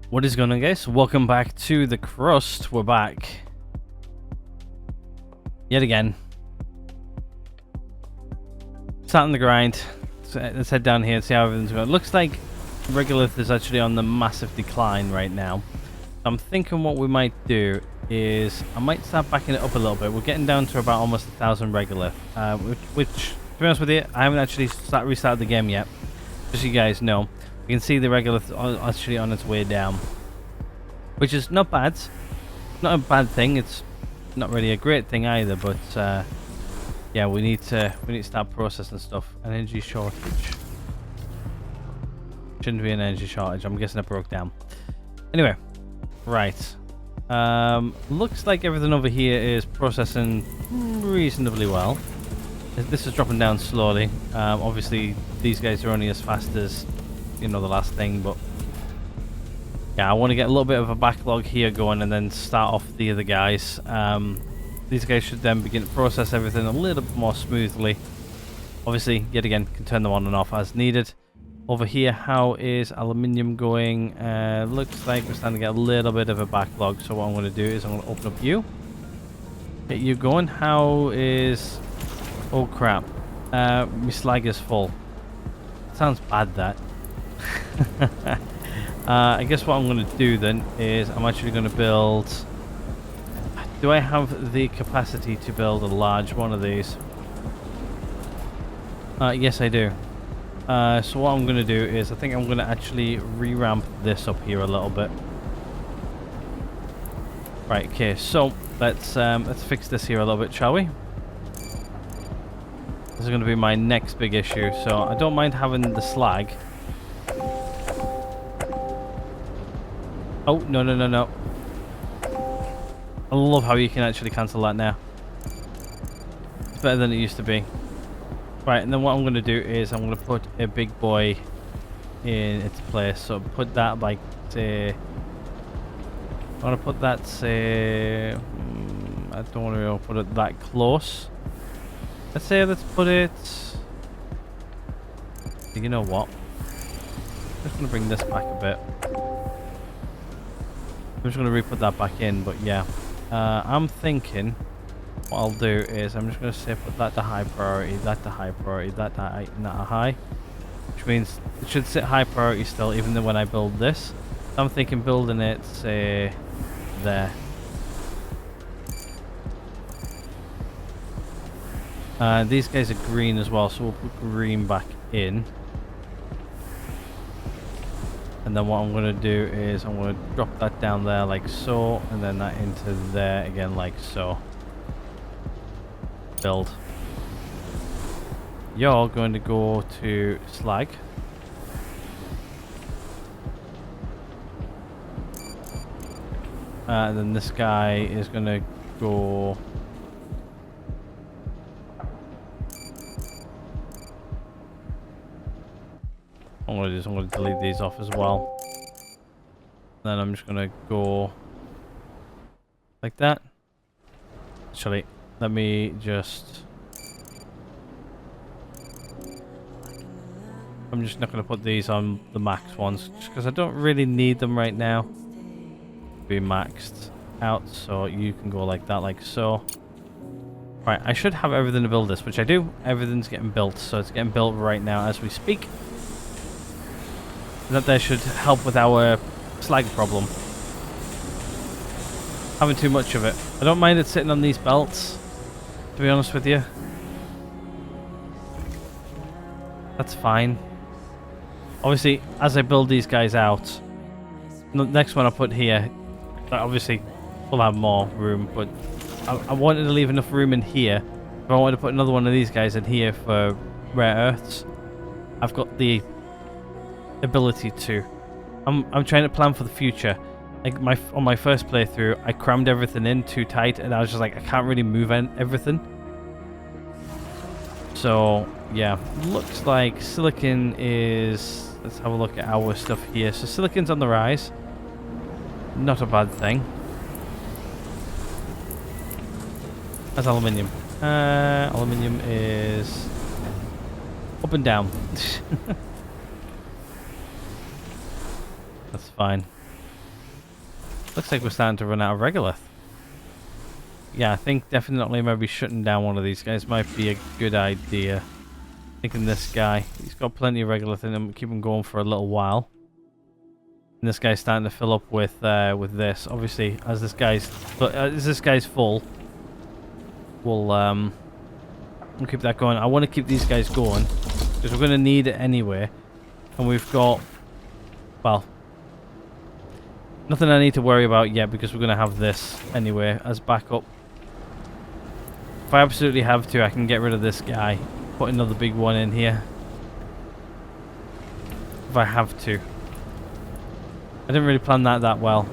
What is going on, guys? Welcome back to the Crust. We're back yet again. Starting the grind. So let's head down here and see how everything's going. It looks like Regolith is actually on the massive decline right now. I'm thinking what we might do is I might start backing it up a little bit. We're getting down to about almost 1,000 Regolith, which to be honest with you, I haven't actually restarted the game yet. Just so you guys know, you can see the Regolith actually on its way down, which is not bad. Not a bad thing. It's not really a great thing either, but yeah, we need to start processing stuff. Energy shortage. Shouldn't be an energy shortage. I'm guessing it broke down. Anyway, right. Looks like everything over here is processing reasonably well. This is dropping down slowly. Obviously, these guys are only as fast as, you know, the last thing, but yeah, I want to get a little bit of a backlog here going and then start off the other guys. These guys should then begin to process everything a little bit more smoothly. Obviously, yet again, can turn them on and off as needed. Over here, how is aluminium going? Looks like we're starting to get a little bit of a backlog, so what I'm going to do is I'm going to open up you. Get you going. How is... Oh crap, my slag is full. Sounds bad, that. I guess what I'm going to do then is I'm actually going to build... Do I have the capacity to build a large one of these? Yes, I do. So what I'm going to do is I think I'm going to actually re-ramp this up here a little bit. Right, okay, so let's fix this here a little bit, shall we? This is going to be my next big issue, so I don't mind having the slag. Oh, no, no, no, no. I love how you can actually cancel that now. It's better than it used to be. Right, and then what I'm going to do is I'm going to put a big boy in its place. So put that like, say... I want to put that, say... I don't want to put it that close. Let's put it... You know what? I'm just going to bring this back a bit. I'm just going to re-put that back in, but yeah. I'm thinking what I'll do is I'm just going to say put that to high priority, that to high priority, that to high, not a high. Which means it should sit high priority still, even though when I build this. I'm thinking building it, say, there. These guys are green as well, so we'll put green back in. And then what I'm going to do is I'm going to drop that down there like so, and then that into there again like so. Build. You're going to go to slag. And then this guy is going to go... What I'm going to do is I'm going to delete these off as well. Then I'm just going to go like that. Actually, let me just... I'm just not going to put these on the max ones just because I don't really need them right now. Be maxed out, so you can go like that, like so. Right, I should have everything to build this, which I do. Everything's getting built, so it's getting built right now as we speak. That there should help with our slag problem. Having too much of it. I don't mind it sitting on these belts, to be honest with you. That's fine. Obviously, as I build these guys out, the next one I put here, obviously we'll have more room, but I wanted to leave enough room in here. If I wanted to put another one of these guys in here for rare earths, I've got the ability to. I'm trying to plan for the future. Like on my first playthrough, I crammed everything in too tight, and I was just like, I can't really move everything. So yeah, looks like silicon is... Let's have a look at our stuff here. So silicon's on the rise. Not a bad thing. That's aluminium. Aluminium is up and down. That's fine. Looks like we're starting to run out of regolith. Yeah, I think definitely maybe shutting down one of these guys might be a good idea. Thinking this guy, he's got plenty of regolith in him, keep him going for a little while. And this guy's starting to fill up with this. Obviously, as this guy's full, we'll keep that going. I want to keep these guys going because we're going to need it anyway. And we've got, well, nothing I need to worry about yet because we're going to have this anyway as backup. If I absolutely have to, I can get rid of this guy. Put another big one in here. If I have to. I didn't really plan that well.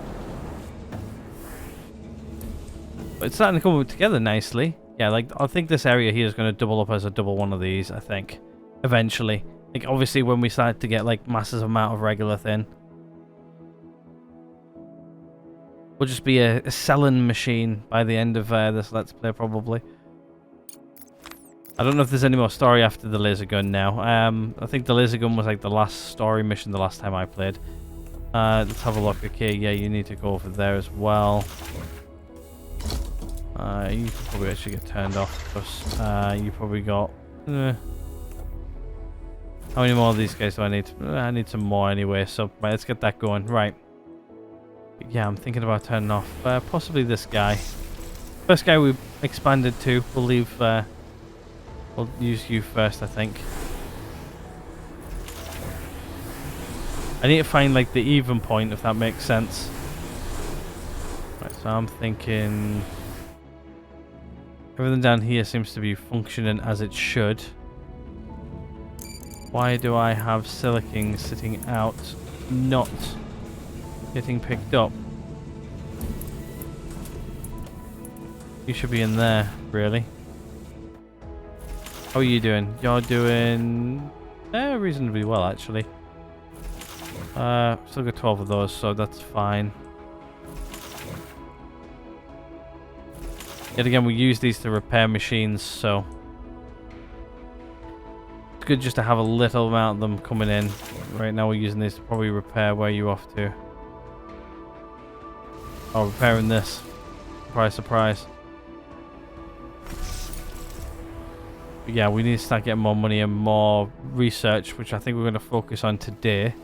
But it's starting to come together nicely. Yeah, like, I think this area here is going to double up as a double one of these, I think. Eventually. Like, obviously when we start to get, like, massive amount of regolith in. We'll just be a selling machine by the end of this Let's Play, probably. I don't know if there's any more story after the laser gun now. I think the laser gun was, like, the last story mission the last time I played. Let's have a look. Okay, yeah, you need to go over there as well. You can probably actually get turned off because you probably got... how many more of these guys do I need? I need some more anyway, so right, let's get that going. Right. Yeah, I'm thinking about turning off possibly this guy. First guy we expanded to, we'll leave... we'll use you first, I think. I need to find like the even point, if that makes sense. Right, so I'm thinking... everything down here seems to be functioning as it should. Why do I have silicon sitting out, not getting picked up? You should be in there, really. How are you doing? You're doing reasonably well, actually. Still got 12 of those, so that's fine. Yet again, we use these to repair machines, so it's good just to have a little amount of them coming in. Right now we're using these to probably repair where you off to. Oh, repairing this. Surprise, surprise. But yeah, we need to start getting more money and more research, which I think we're going to focus on today.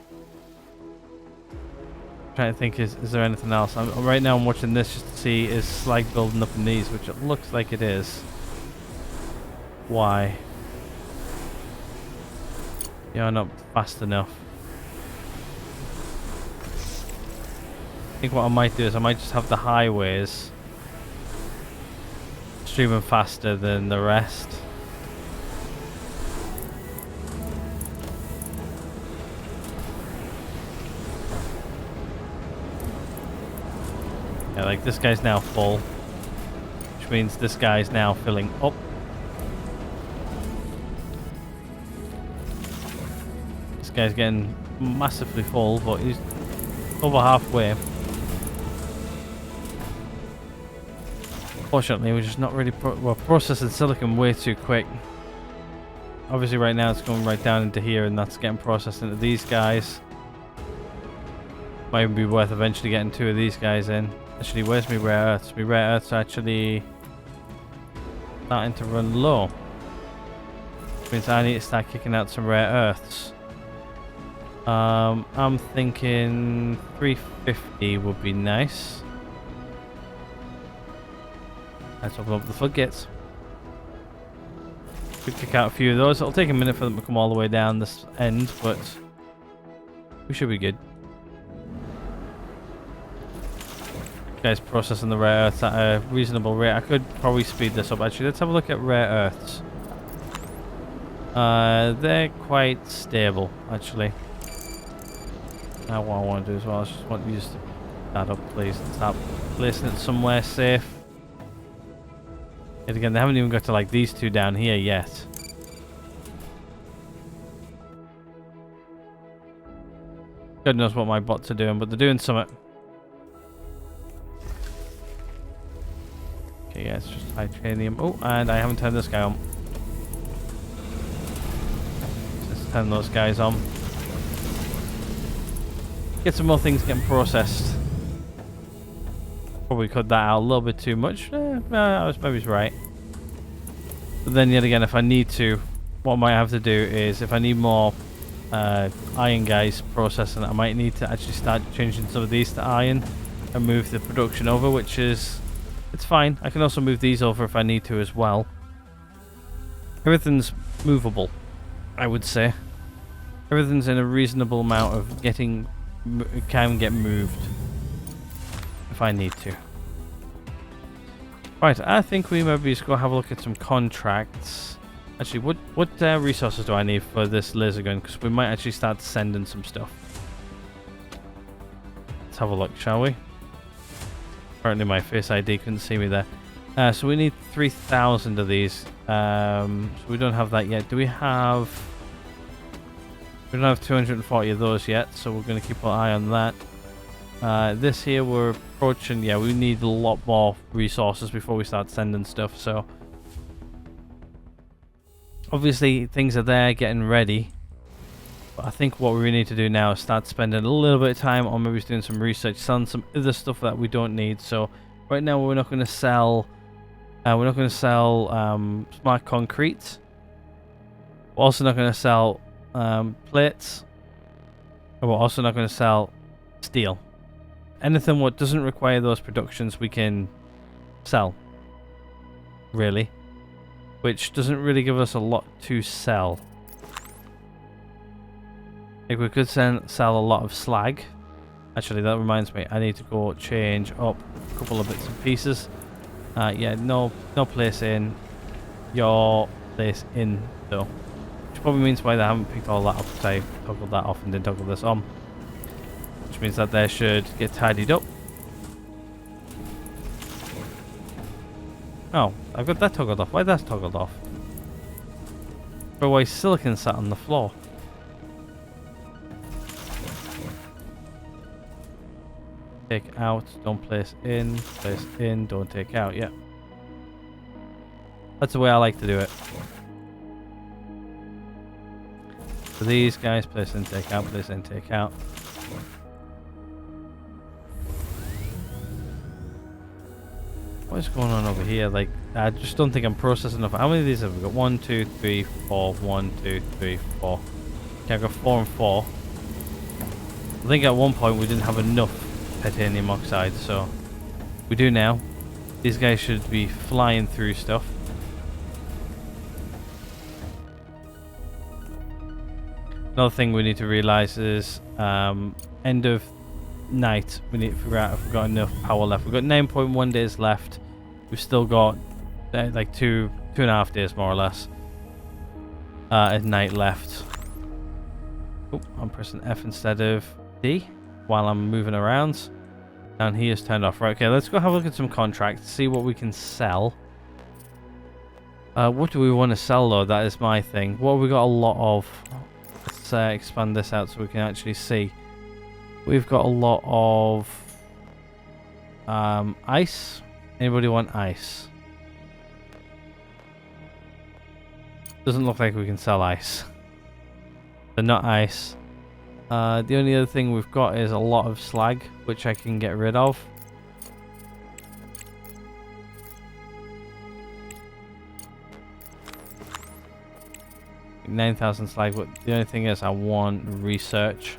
Trying to think, is there anything else? Right now I'm watching this just to see is slag building up in these, which it looks like it is. Why? You're not fast enough. I think what I might do is I might just have the highways streaming faster than the rest. Yeah, like this guy's now full, which means this guy's now filling up. This guy's getting massively full, but he's over halfway. Fortunately, we're just not really we're processing silicon way too quick. Obviously, right now it's going right down into here, and that's getting processed into these guys. Might even be worth eventually getting 2 of these guys in. Actually, where's my rare earths? My rare earths are actually starting to run low. Which means I need to start kicking out some rare earths. I'm thinking 350 would be nice. Let's open up the floodgates. Could kick out a few of those. It'll take a minute for them to come all the way down this end, but we should be good. Guys processing the rare earths at a reasonable rate. I could probably speed this up actually. Let's have a look at rare earths. They're quite stable actually. Now what I want to do as well is just want you to start that up, please, and start placing it somewhere safe. Yet again, they haven't even got to like these 2 down here yet. God knows what my bots are doing, but they're doing something. Okay, yeah, it's just titanium. Oh, and I haven't turned this guy on. Let's turn those guys on. Get some more things getting processed. Probably cut that out a little bit too much. Maybe it's right. But then yet again, if I need to, what I might have to do is, if I need more iron guys processing, I might need to actually start changing some of these to iron and move the production over, which is, it's fine. I can also move these over if I need to as well. Everything's movable, I would say. Everything's in a reasonable amount of getting, can get moved if I need to. Right, I think we maybe just go have a look at some contracts. Actually, what resources do I need for this laser gun? Because we might actually start sending some stuff. Let's have a look, shall we? Apparently my Face ID couldn't see me there. So we need 3,000 of these. So we don't have that yet. Do we have... We don't have 240 of those yet, so we're going to keep an eye on that. This here we're approaching... Yeah, we need a lot more resources before we start sending stuff, so... Obviously, things are there, getting ready. But I think what we need to do now is start spending a little bit of time on maybe doing some research, selling some other stuff that we don't need. So right now we're not going to sell... smart concrete. We're also not going to sell plates. And we're also not going to sell steel. Anything what doesn't require those productions we can sell. Really. Which doesn't really give us a lot to sell. Like we could sell a lot of slag. Actually, that reminds me, I need to go change up a couple of bits and pieces. Yeah, no place in. Your place in, though. Which probably means why they haven't picked all that up, because I toggled that off and didn't toggle this on. Which means that they should get tidied up. Oh, I've got that toggled off. Why that's toggled off? For why silicon sat on the floor. Take out, don't place in, don't take out. Yeah. That's the way I like to do it. So these guys, place in, take out, place in, take out. What is going on over here? Like, I just don't think I'm processing enough. How many of these have we got? 1, 2, 3, 4. 1, 2, 3, 4. Okay, I've got 4 and 4. I think at one point we didn't have enough titanium oxide, so we do now. These guys should be flying through stuff. Another thing we need to realize is end of night, we need to figure out if we've got enough power left. We've got 9.1 days left. We've still got like 2.5 days more or less at night left. Oh, I'm pressing F instead of D while I'm moving around. Down here is turned off. Right, okay, let's go have a look at some contracts, see what we can sell. What do we want to sell though? That is my thing. What have we got a lot of? Let's expand this out so we can actually see. We've got a lot of ice. Anybody want ice? Doesn't look like we can sell ice. They're not ice. The only other thing we've got is a lot of slag, which I can get rid of. Like 9,000 slag, but the only thing is I want research.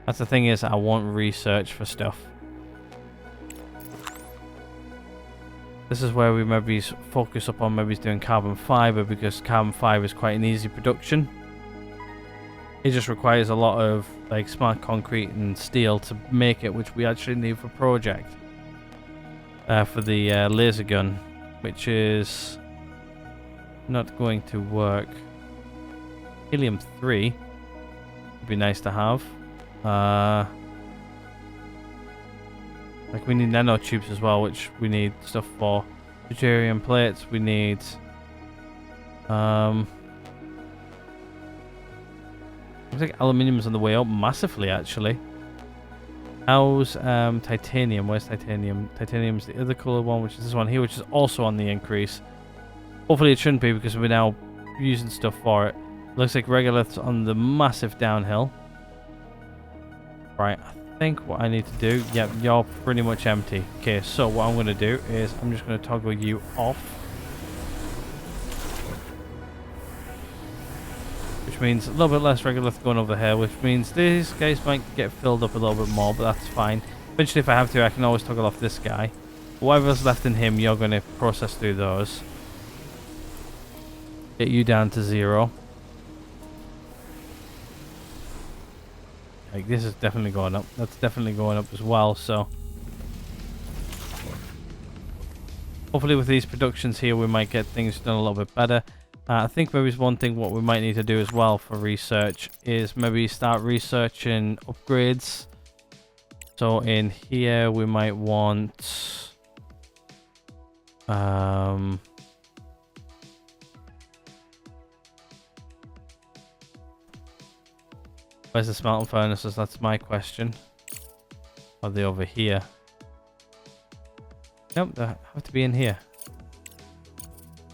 That's the thing is I want research for stuff. This is where we maybe focus upon maybe doing carbon fiber, because carbon fiber is quite an easy production. It just requires a lot of like smart concrete and steel to make it, which we actually need for project. For the laser gun, which is not going to work. Helium-3 would be nice to have. Like we need nanotubes as well, which we need stuff for. Deuterium plates, we need looks like aluminium's on the way up massively actually. How's titanium? Where's titanium? Titanium's the other colour one, which is this one here, which is also on the increase. Hopefully it shouldn't be, because we're now using stuff for it. Looks like regolith's on the massive downhill. Right, I think what I need to do... Yep, you're pretty much empty. Okay, so what I'm going to do is I'm just going to toggle you off. Which means a little bit less regolith going over here, which means these guys might get filled up a little bit more, but that's fine. Eventually, if I have to, I can always toggle off this guy. Whatever's left in him, you're going to process through those. Get you down to 0. Like, this is definitely going up. That's definitely going up as well, so... Hopefully with these productions here, we might get things done a little bit better. I think maybe one thing what we might need to do as well for research is maybe start researching upgrades. So in here, we might want... Where's the smelting furnaces? That's my question. Are they over here? Nope, they have to be in here.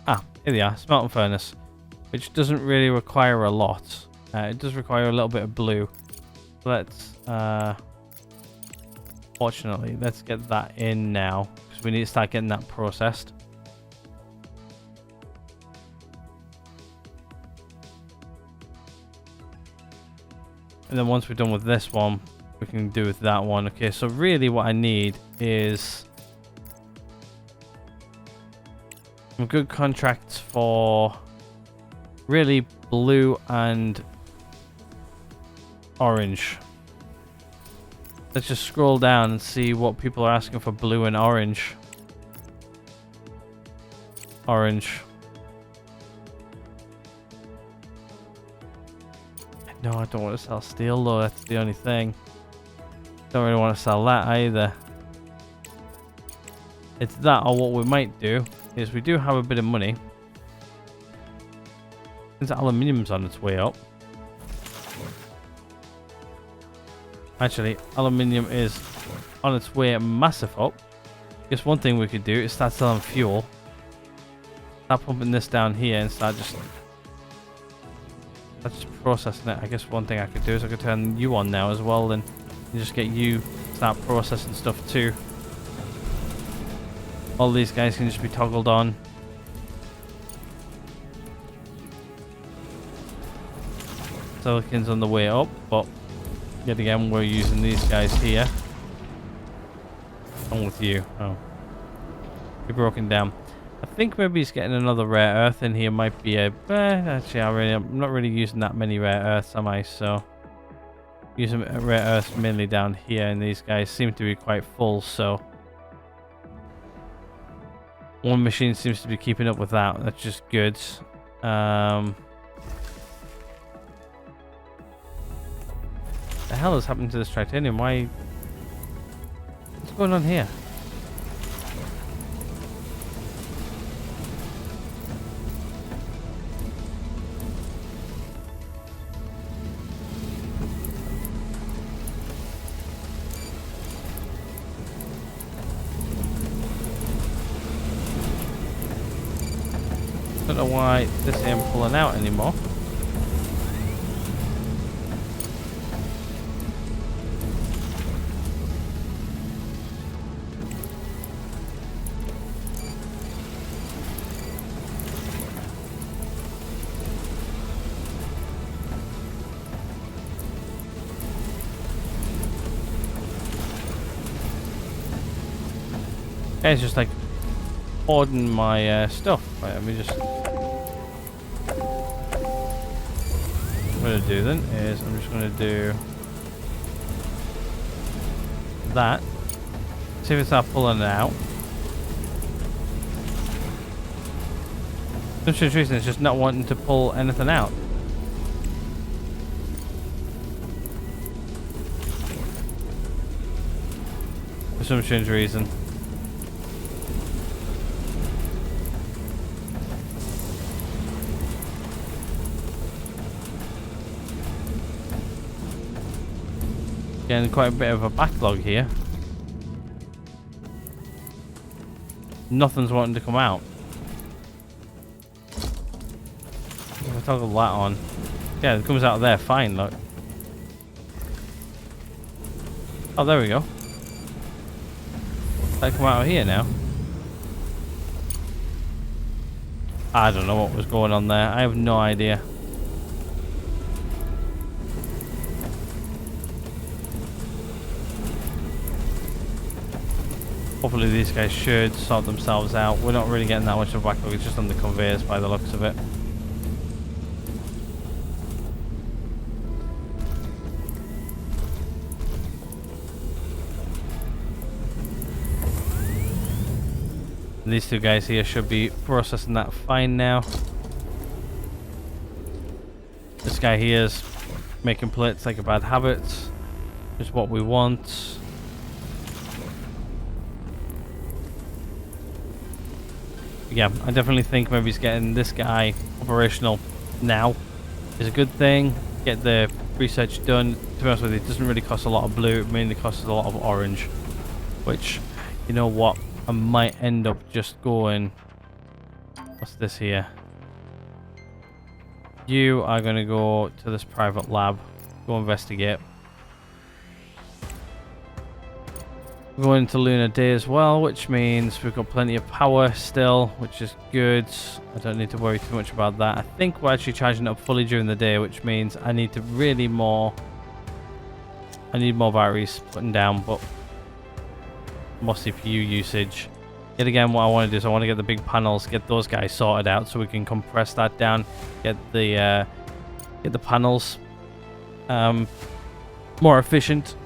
Ah, here they are. Smelting furnace. Which doesn't really require a lot. It does require a little bit of blue. Let's, fortunately, let's get that in now. Because we need to start getting that processed. And then once we're done with this one, we can do with that one. Okay, so really what I need is some good contracts for really blue and orange. Let's just scroll down and see what people are asking for blue and orange. Orange. No, I don't want to sell steel though, that's the only thing. Don't really want to sell that either. It's that, or what we might do is we do have a bit of money. Since aluminium's on its way up. Actually, aluminium is on its way massive up. Guess one thing we could do is start selling fuel. Start pumping this down here and start just processing it. I guess one thing I could do is I could turn you on now as well and just get you start processing stuff too. All these guys can just be toggled on. Silicon's on the way up, but yet again we're using these guys here. On with you. Oh. You're broken down. I think maybe he's getting another rare earth in here. Might be a... actually, I'm not really using that many rare earths, am I? So, using rare earths mainly down here, and these guys seem to be quite full, so... One machine seems to be keeping up with that. That's just good. The hell has happened to this titanium? Why... What's going on here? Don't know why this ain't pulling out anymore. Yeah, it's just like hoarding my stuff. Right, let me just... What I'm going to do then is I'm just going to do that. See if it's not pulling it out. For some strange reason it's just not wanting to pull anything out. For some strange reason. Getting quite a bit of a backlog here. Nothing's wanting to come out. If I toggle that on. Yeah, it comes out there fine, look. Oh, there we go. I come out of here now. I don't know what was going on there. I have no idea. Hopefully these guys should sort themselves out. We're not really getting that much of a backlog. It's just on the conveyors by the looks of it. And these two guys here should be processing that fine now. This guy here is making plates like a bad habit. Just what we want. Yeah, I definitely think maybe he's getting this guy operational now is a good thing. Get the research done. To be honest with you, it doesn't really cost a lot of blue. It mainly costs a lot of orange. Which, you know what? I might end up just going... What's this here? You are going to go to this private lab. Go investigate. We're going to Lunar Day as well, which means we've got plenty of power still, which is good. I don't need to worry too much about that. I think we're actually charging up fully during the day, which means I need to really I need more batteries putting down, but more CPU usage. Yet again, what I want to do is I want to get the big panels, get those guys sorted out so we can compress that down, get the panels more efficient.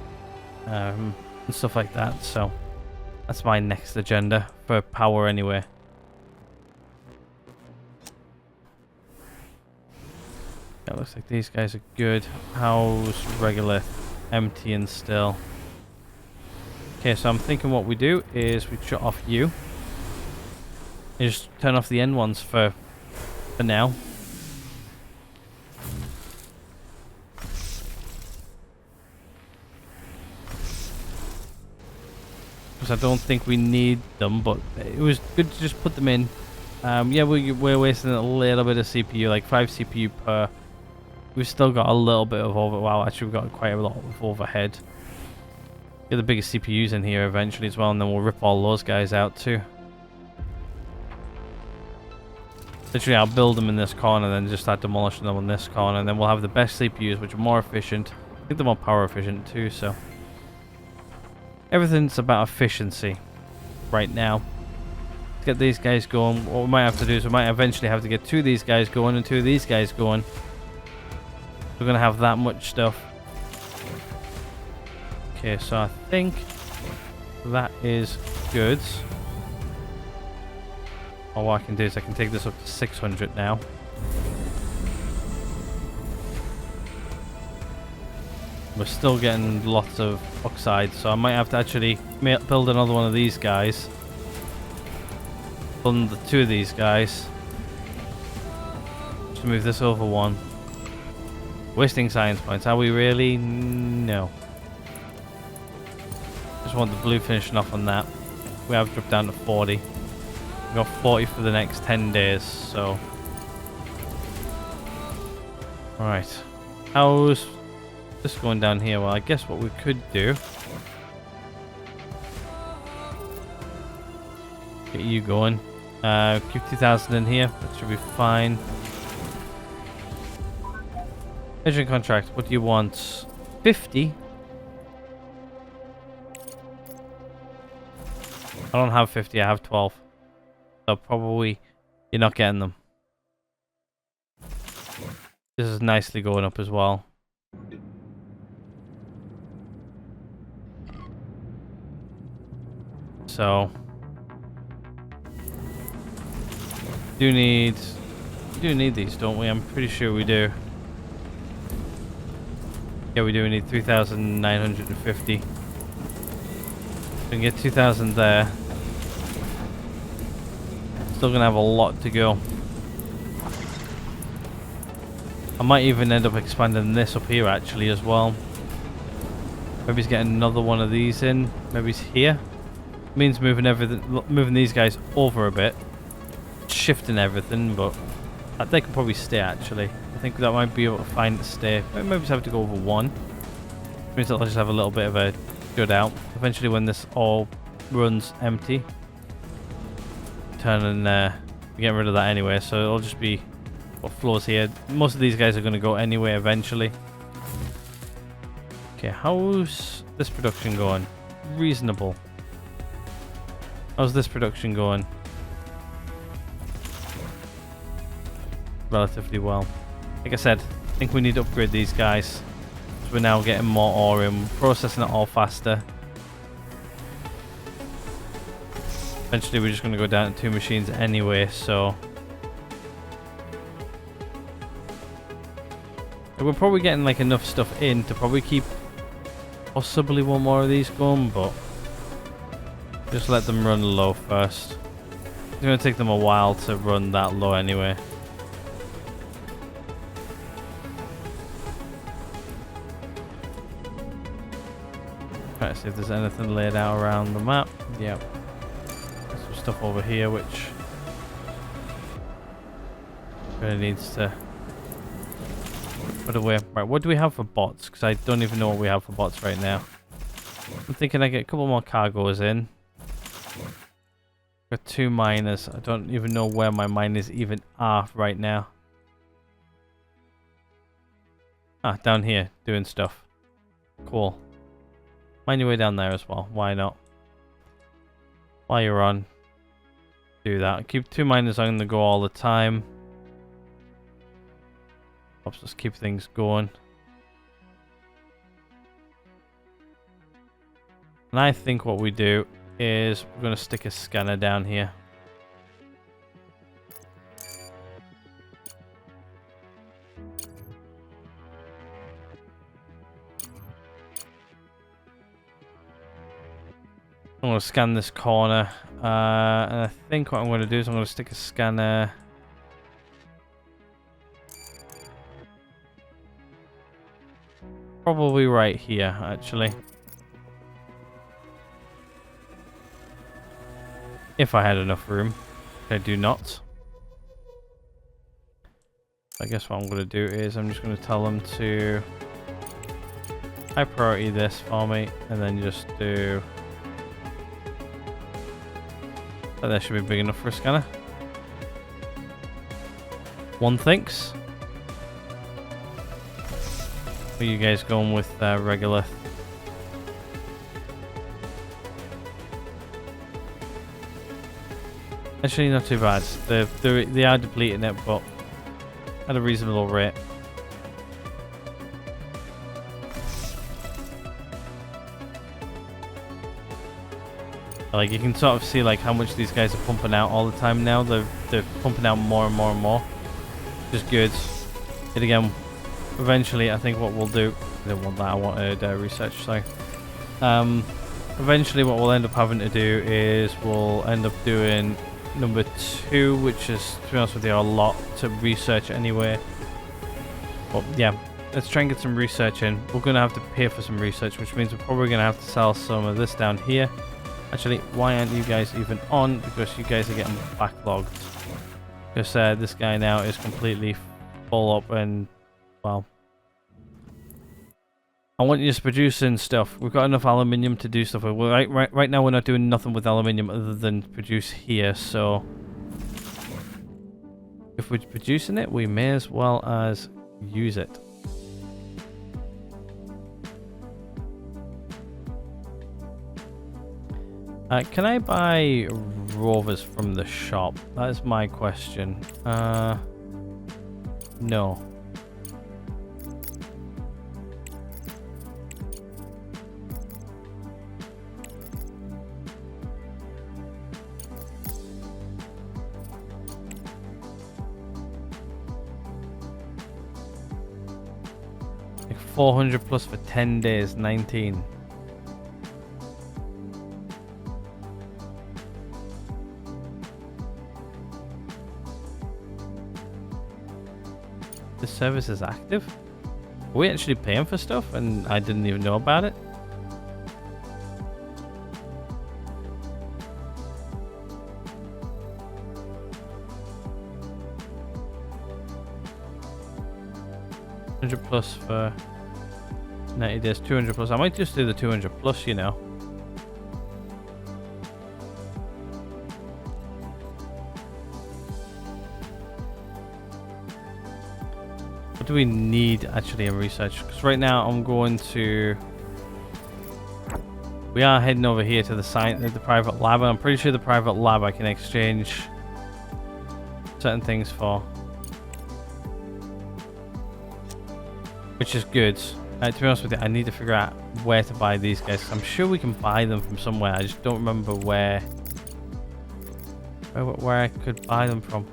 And stuff like that, so that's my next agenda for power anyway. Yeah, looks like these guys are good. How's regular? Empty and still. Okay, so I'm thinking what we do is we shut off you. You just turn off the end ones for now. I don't think we need them, but it was good to just put them in. Yeah, we're wasting a little bit of CPU, like 5 CPU per. We've still got a little bit of over. Wow, actually, we've got quite a lot of overhead. Get the biggest CPUs in here eventually as well, and then we'll rip all those guys out too. Literally, I'll build them in this corner, then just start demolishing them in this corner, and then we'll have the best CPUs, which are more efficient. I think they're more power efficient too, so. Everything's about efficiency right now. Let's get these guys going. What we might have to do is we might eventually have to get 2 of these guys going and 2 of these guys going. We're going to have that much stuff. Okay, so I think that is good. Or what I can do is I can take this up to 600 now. We're still getting lots of oxide, so I might have to actually build another one of these guys. Build the 2 of these guys. Just move this over 1. Wasting science points. Are we really? No. Just want the blue finishing off on that. We have dropped down to 40. We've got 40 for the next 10 days, so. Alright. How's this going down here? Well, I guess what we could do, get you going. Keep 2,000 in here. That should be fine. Mission contract. What do you want? 50. I don't have 50. I have 12. So probably you're not getting them. This is nicely going up as well. So do need these, don't we? I'm pretty sure we do. Yeah, we do. We need 3,950. We can get 2,000 there. Still gonna have a lot to go. I might even end up expanding this up here actually as well. Maybe he's getting another one of these in. Maybe he's here. Means moving everything, moving these guys over a bit, shifting everything, but they can probably stay actually. I think that might be able to find to stay. Maybe just have to go over 1. Means I'll just have a little bit of a stood out. Eventually, when this all runs empty, turn and get rid of that anyway. So it'll just be what floors here. Most of these guys are going to go anyway eventually. Okay, how's this production going? Reasonable. How's this production going? Relatively well. Like I said, I think we need to upgrade these guys. So we're now getting more ore in, processing it all faster. Eventually we're just going to go down to 2 machines anyway, so... we're probably getting like enough stuff in to probably keep possibly one more of these going, but just let them run low first. It's going to take them a while to run that low anyway. Try to see if there's anything laid out around the map. Yep. There's some stuff over here which really needs to put away. Right, what do we have for bots? Because I don't even know what we have for bots right now. I'm thinking I get a couple more cargoes in. Got 2 miners. I don't even know where my miners even are right now. Ah, down here, doing stuff. Cool. Mine your way down there as well. Why not? While you're on, do that. Keep 2 miners on the go all the time. Helps us keep things going. And I think what we do is we're going to stick a scanner down here. I'm going to scan this corner, and I think what I'm going to do is I'm going to stick a scanner probably right here, actually. If I had enough room. I do not. I guess what I'm going to do is I'm just going to tell them to high priority this for me, and then just do... oh, that should be big enough for a scanner. One thinks. What are you guys going with regular? Actually, not too bad. They are depleting it, but at a reasonable rate. Like, you can sort of see like how much these guys are pumping out all the time now. They're pumping out more and more and more. Just good. Yet again, eventually I think what we'll do... I don't want that, I wanted research, sorry. Eventually what we'll end up having to do is we'll end up doing number 2, which is, to be honest with you, a lot to research anyway. But yeah, let's try and get some research in. We're going to have to pay for some research, which means we're probably going to have to sell some of this down here. Actually, why aren't you guys even on? Because you guys are getting backlogged. Because this guy now is completely full up and, well... I want you just producing stuff. We've got enough aluminium to do stuff. Right now we're not doing nothing with aluminium other than produce here, so... if we're producing it, we may as well as use it. Can I buy rovers from the shop? That is my question. No. Like 400 plus for 10 days, 19. This service is active? Are we actually paying for stuff and I didn't even know about it? $100 plus for 90 days, 200 plus. I might just do the 200 plus, you know. What do we need actually in research? Because right now I'm going to... We are heading over here to the private lab, and I'm pretty sure the private lab I can exchange certain things for. Which is good. To be honest with you, I need to figure out where to buy these guys. I'm sure we can buy them from somewhere. I just don't remember where I could buy them from.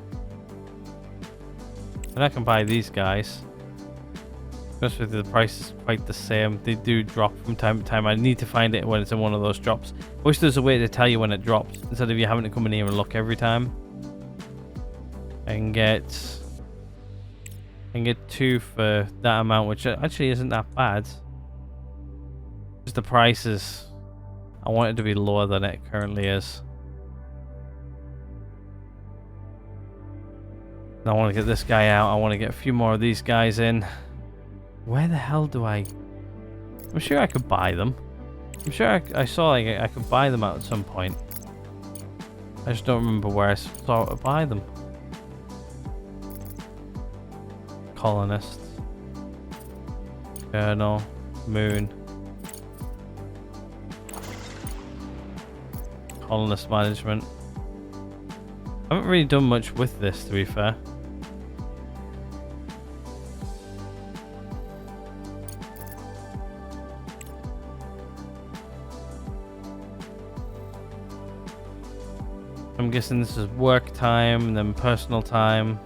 And I can buy these guys. To be honest with you, the price is quite the same. They do drop from time to time. I need to find it when it's in one of those drops. I wish there's a way to tell you when it drops instead of you having to come in here and look every time. I can get 2 for that amount, which actually isn't that bad. Just the prices, I want it to be lower than it currently is. I want to get this guy out. I want to get a few more of these guys in. Where the hell do I... I'm sure I could buy them. I'm sure I saw like I could buy them out at some point. I just don't remember where I saw to buy them. Colonists. Colonel. Moon. Colonist management. I haven't really done much with this, to be fair. I'm guessing this is work time and then personal time.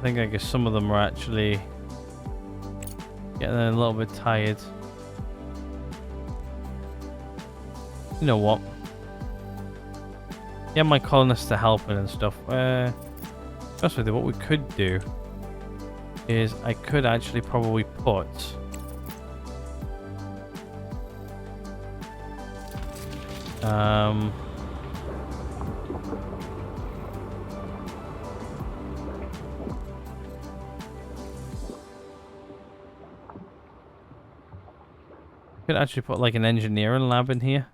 I guess some of them are actually getting a little bit tired. You know what? Get my colonists to helping and stuff. Just with you, what we could do is I could actually probably put could actually put like an engineering lab in here.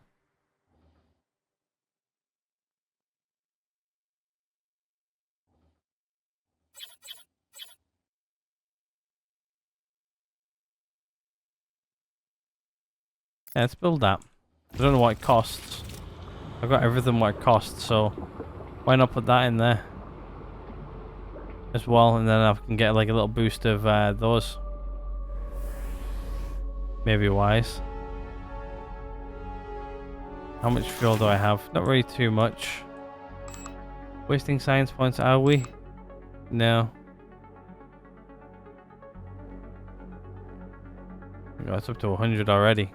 Yeah, let's build that. I don't know what it costs. I've got everything what it costs, so why not put that in there as well, and then I can get like a little boost of those. Maybe wise. How much fuel do I have? Not really too much. Wasting science points, are we? No. Oh, it's up to 100 already.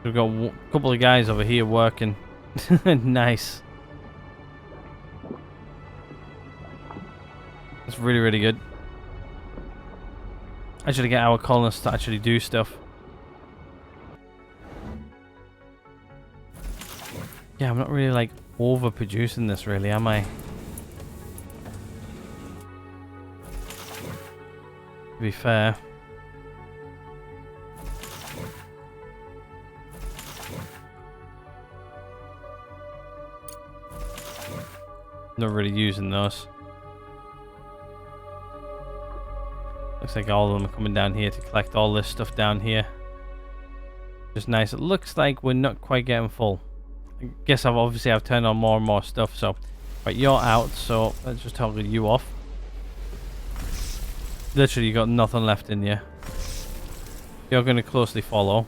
We've got a couple of guys over here working. Nice. That's really, really good. I should get our colonists to actually do stuff. Yeah, I'm not really like overproducing this really, am I? To be fair. Not really using those. Looks like all of them are coming down here to collect all this stuff down here. Just nice. It looks like we're not quite getting full. I guess I've turned on more and more stuff. So, right, you're out. So let's just toggle you off. Literally, you got nothing left in you. You're going to closely follow.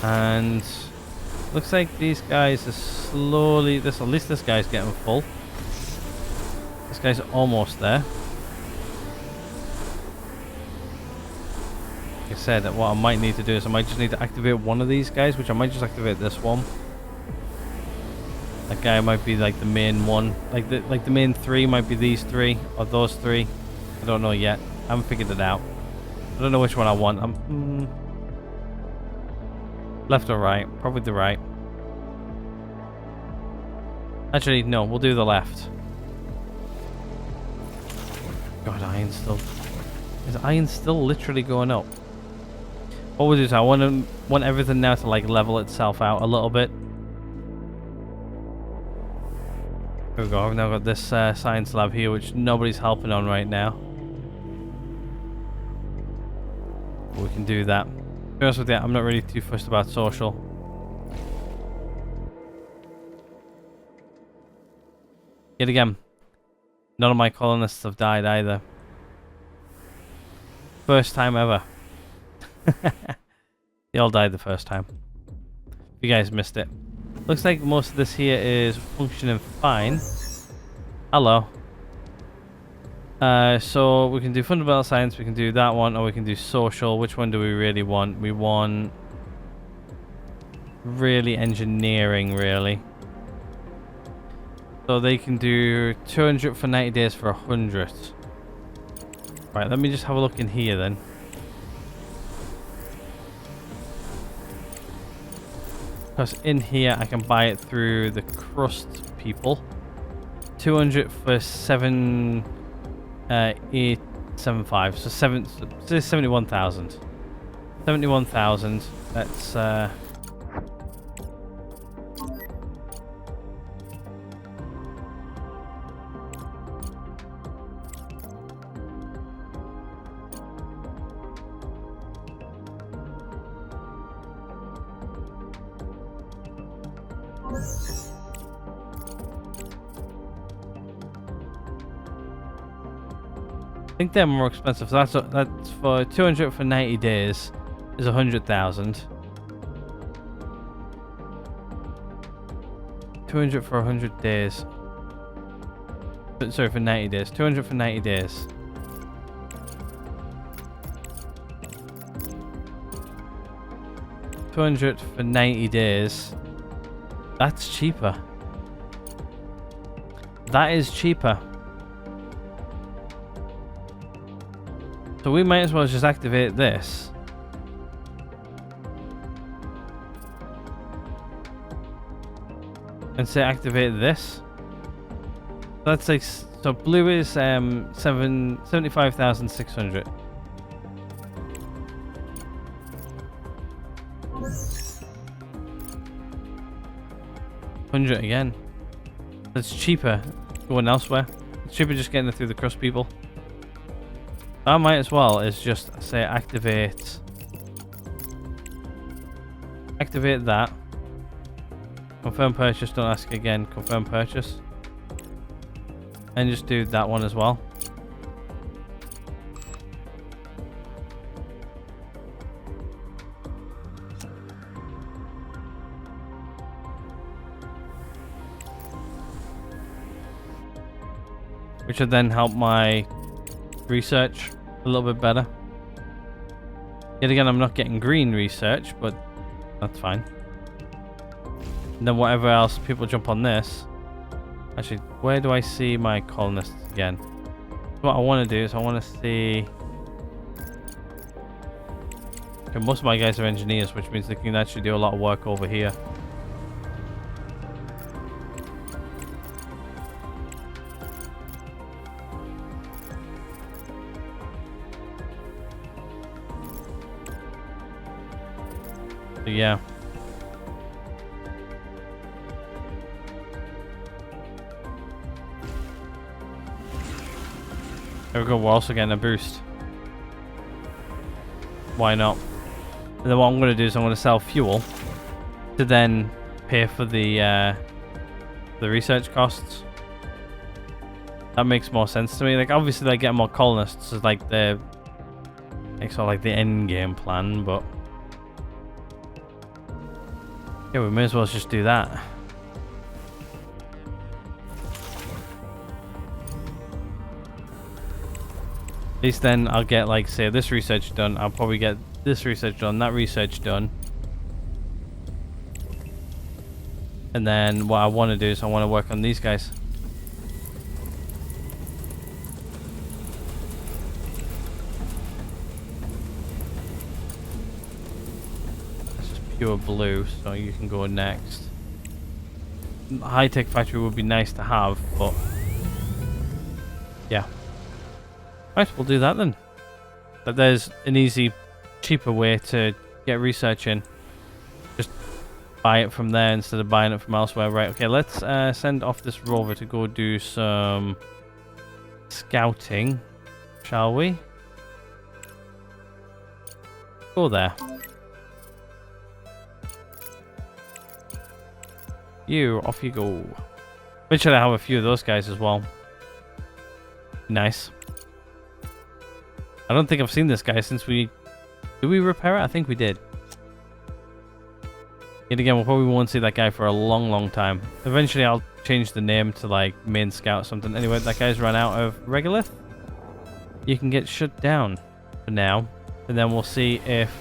And looks like these guys are slowly. At least this guy's getting full. This guy's almost there. Like I said, what I might need to do is I might just need to activate one of these guys, which I might just activate this one. That guy might be like the main one. Like the main 3 might be these 3 or those 3. I don't know yet. I haven't figured it out. I don't know which one I want. Left or right? Probably the right. Actually, no, we'll do the left. God, iron still... Is iron still literally going up? What we'll do is I want everything now to like level itself out a little bit. Here we go. I've now got this science lab here, which nobody's helping on right now. We can do that. To be honest with you, I'm not really too fussed about social. Yet again, none of my colonists have died either. First time ever. They all died the first time. You guys missed it. Looks like most of this here is functioning fine. Hello. So we can do fundamental science, we can do that one, or we can do social. Which one do we really want? We want really engineering, really. So they can do 200 for 90 days for 100. Right, let me just have a look in here then. Because in here I can buy it through the Crust people. 200 for 875. So 71,000. 71,000. That's I think they're more expensive. So that's for 200 for 90 days is 100,000. 200 for 100 days. Sorry, for 90 days. 200 for 90 days. $200 for 90 days. That's cheaper. That is cheaper. So we might as well just activate this. And say activate this. That's like, so blue is 75,600. $100 again. That's cheaper going elsewhere. It's cheaper just getting it through the Crust people. I might as well is just say activate that. Confirm purchase, don't ask again, confirm purchase. And just do that one as well. Which would then help my research a little bit better. Yet again, I'm not getting green research, but that's fine. And then whatever else people jump on this. Actually, where do I see my colonists again? What I want to do is I want to see. Okay, most of my guys are engineers, which means they can actually do a lot of work over here. So yeah. There we go, we're also getting a boost. Why not? And then what I'm going to do is I'm going to sell fuel to then pay for the research costs. That makes more sense to me. Like obviously they get more colonists is like the sort of like the end game plan, but yeah, we may as well just do that. At least then I'll get like say this research done. I'll probably get this research done, that research done. And then what I want to do is I want to work on these guys. That's just pure blue, so you can go next. high-tech factory would be nice to have, but yeah. Right, we'll do that then. But there's an easy, cheaper way to get research in. Just buy it from there instead of buying it from elsewhere. Right, okay, let's send off this rover to go do some scouting, shall we? Go there. You, off you go. Eventually I have a few of those guys as well. Nice. I don't think I've seen this guy since we... Did we repair it? I think we did. Yet again, we'll probably won't see that guy for a long, long time. Eventually I'll change the name to like main scout or something. Anyway, that guy's run out of regolith. You can get shut down for now. And then we'll see if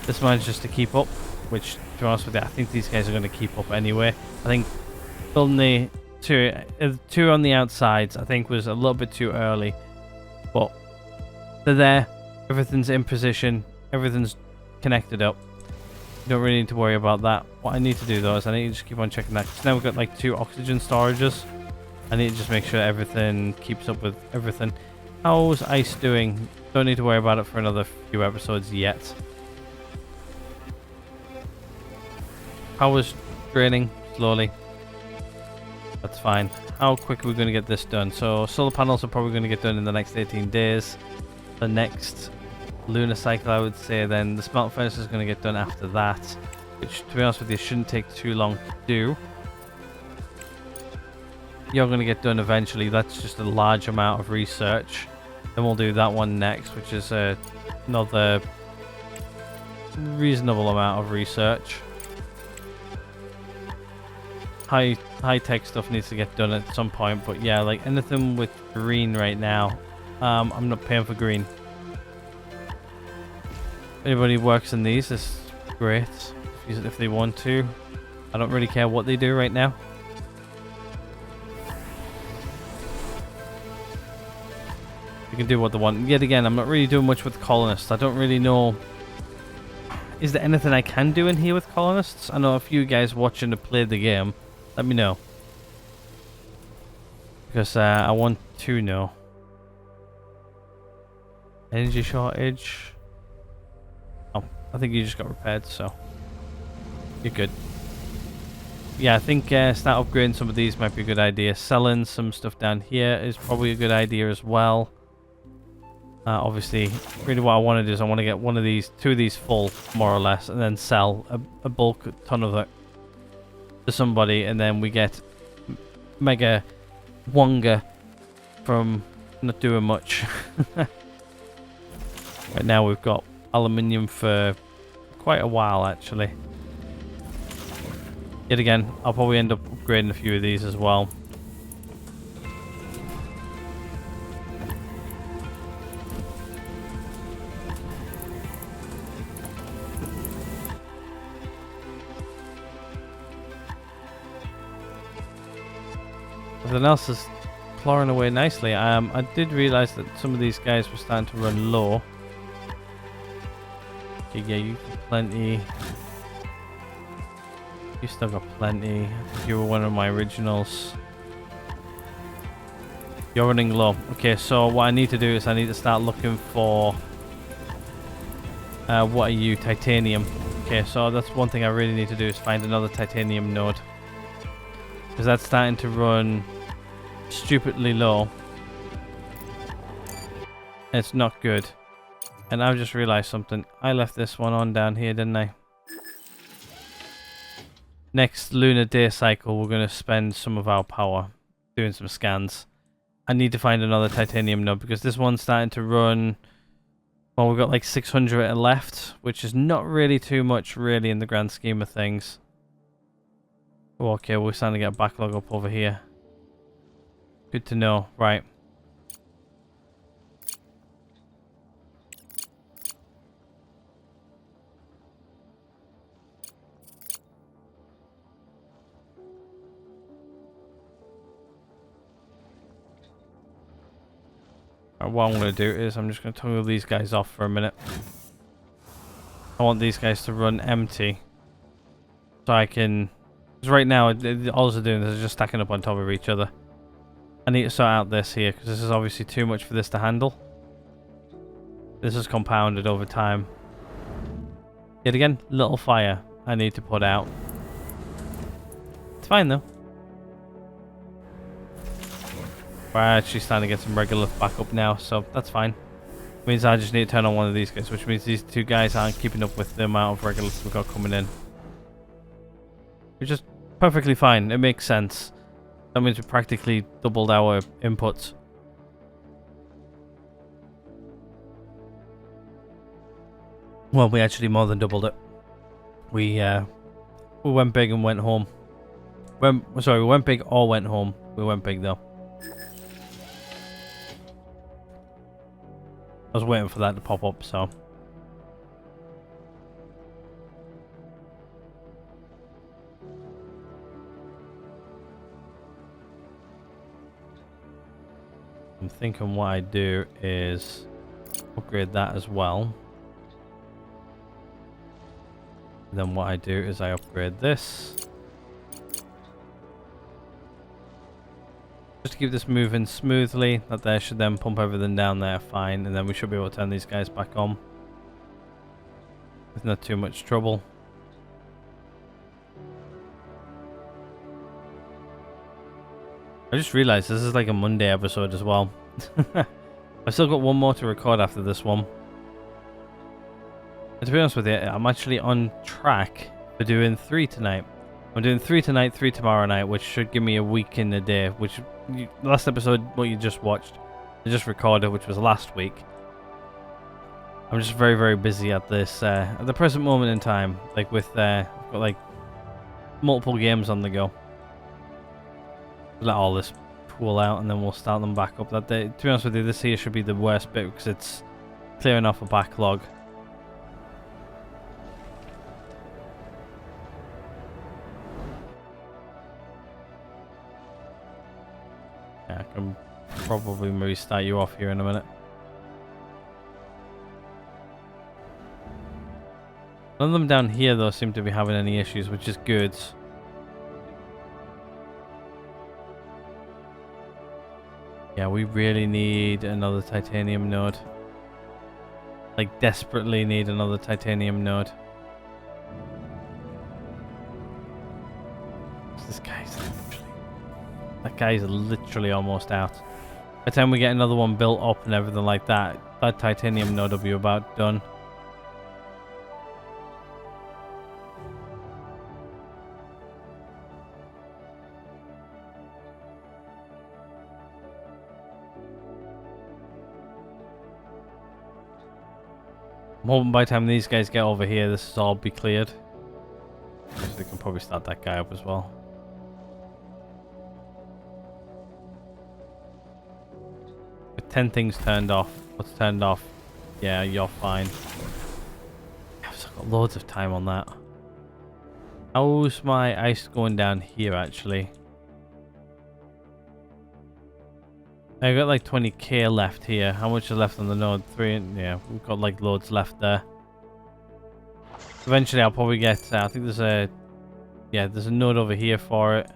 this manages to keep up. Which, to be honest with you, I think these guys are going to keep up anyway. I think building the two on the outsides, I think, was a little bit too early. But they're there. Everything's in position. Everything's connected up. You don't really need to worry about that. What I need to do, though, is I need to just keep on checking that. Because now we've got, like, 2 oxygen storages. I need to just make sure everything keeps up with everything. How's ice doing? Don't need to worry about it for another few episodes yet. Power's draining slowly. That's fine. How quick are we going to get this done? So solar panels are probably going to get done in the next 18 days. The next lunar cycle, I would say. Then the smelt furnace is going to get done after that, which, to be honest with you, shouldn't take too long to do. You're going to get done eventually. That's just a large amount of research. Then we'll do that one next, which is another reasonable amount of research. High tech stuff needs to get done at some point, but yeah, like anything with green right now, I'm not paying for green. If anybody works in these, it's great if they want to. I don't really care what they do right now. You can do what they want. Yet again, I'm not really doing much with colonists. I don't really know. Is there anything I can do in here with colonists? I know a few guys watching to play the game. Let me know. Because I want to know. Energy shortage. Oh, I think you just got repaired, so you're good. Yeah, I think start upgrading some of these might be a good idea. Selling some stuff down here is probably a good idea as well. Obviously, really what I want to do is I want to get two of these full, more or less, and then sell a bulk ton of it to somebody, and then we get mega wonga from not doing much. Right now we've got aluminium for quite a while, actually. Yet again, I'll probably end up upgrading a few of these as well. Everything else is clawing away nicely. I did realize that some of these guys were starting to run low. Okay, yeah, you've got plenty. You still got plenty. I think you were one of my originals. You're running low. Okay, so what I need to do is I need to start looking for... what are you? Titanium. Okay, so that's one thing I really need to do is find another titanium node. Because that's starting to run stupidly low. It's not good. And I've just realized something. I left this one on down here, didn't I? Next lunar day cycle, we're going to spend some of our power doing some scans. I need to find another titanium node because this one's starting to run... Well, we've got like 600 left, which is not really too much, really, in the grand scheme of things. Oh, okay, we're starting to get a backlog up over here. Good to know. Right. What I'm going to do is I'm just going to toggle these guys off for a minute. I want these guys to run empty so I can Because right now, all they're doing is just stacking up on top of each other. I need to sort out this here, because this is obviously too much for this to handle. This is compounded over time. Yet again, little fire I need to put out. It's fine though. We're actually starting to get some regular back up now, so that's fine. Means I just need to turn on one of these guys, which means these two guys aren't keeping up with the amount of regulars we've got coming in. Which is perfectly fine. It makes sense. That means we practically doubled our inputs. Well, we actually more than doubled it. We went big and went home. We went big or went home. We went big though. I was waiting for that to pop up, so. I'm thinking what I do is upgrade that as well. Then what I do is I upgrade this. Just to keep this moving smoothly. That there should then pump everything down there fine. And then we should be able to turn these guys back on. With not too much trouble. I just realized this is like a Monday episode as well. I've still got one more to record after this one. And to be honest with you, I'm actually on track for doing 3 tonight. I'm doing 3 tonight, 3 tomorrow night, which should give me a week in a day. Which, last episode, what you just watched, I just recorded, which was last week. I'm just very, very busy at this, at the present moment in time. Like with, I've got like multiple games on the go. Let all this pool out and then we'll start them back up that day. To be honest with you, this here should be the worst bit because it's clearing off a backlog. Yeah, I can probably restart you off here in a minute. None of them down here though seem to be having any issues, which is good. Yeah, we really need another titanium node. Like, desperately need another titanium node. This guy's literally... That guy's literally almost out. By the time we get another one built up and everything like that, that titanium node will be about done. I'm hoping by the time these guys get over here, this will all be cleared. So they can probably start that guy up as well. With 10 things turned off. What's turned off? Yeah, you're fine. I've still got loads of time on that. How's my ice going down here, actually? I got like 20k left here. How much is left on the node? 3. Yeah, we've got like loads left there. Eventually, I'll probably get. I think there's a. Yeah, there's a node over here for it.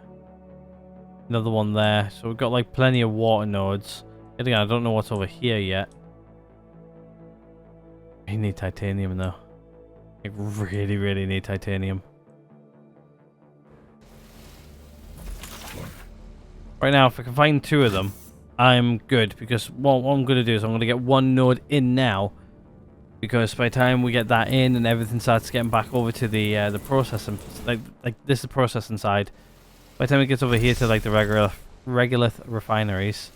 Another one there. So we've got like plenty of water nodes. Yet again, I don't know what's over here yet. I need titanium though. I really, really need titanium. Right now, if I can find 2 of them, I'm good, because what I'm going to do is I'm going to get 1 node in now, because by the time we get that in and everything starts getting back over to the processing, like this is the processing side. By the time it gets over here to like the regolith refineries,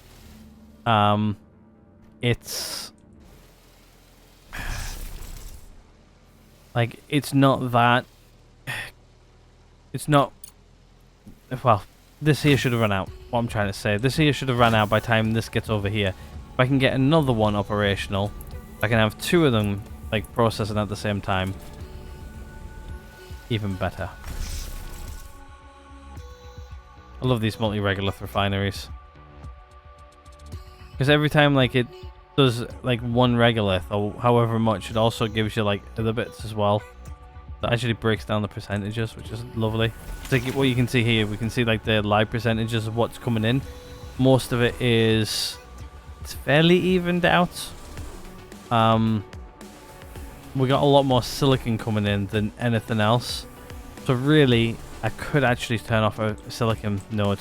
it's like it's not that. It's not. Well, this here should have run out. What I'm trying to say, this here should have run out by the time this gets over here. If I can get another one operational, I can have 2 of them like processing at the same time. Even better. I love these multi-regolith refineries, because every time like it does like 1 regolith or however much, it also gives you like other bits as well. That actually breaks down the percentages, which is lovely. It's like what you can see here. We can see like the live percentages of what's coming in. Most of it is, it's fairly evened out. We got a lot more silicon coming in than anything else. So really, I could actually turn off a silicon node.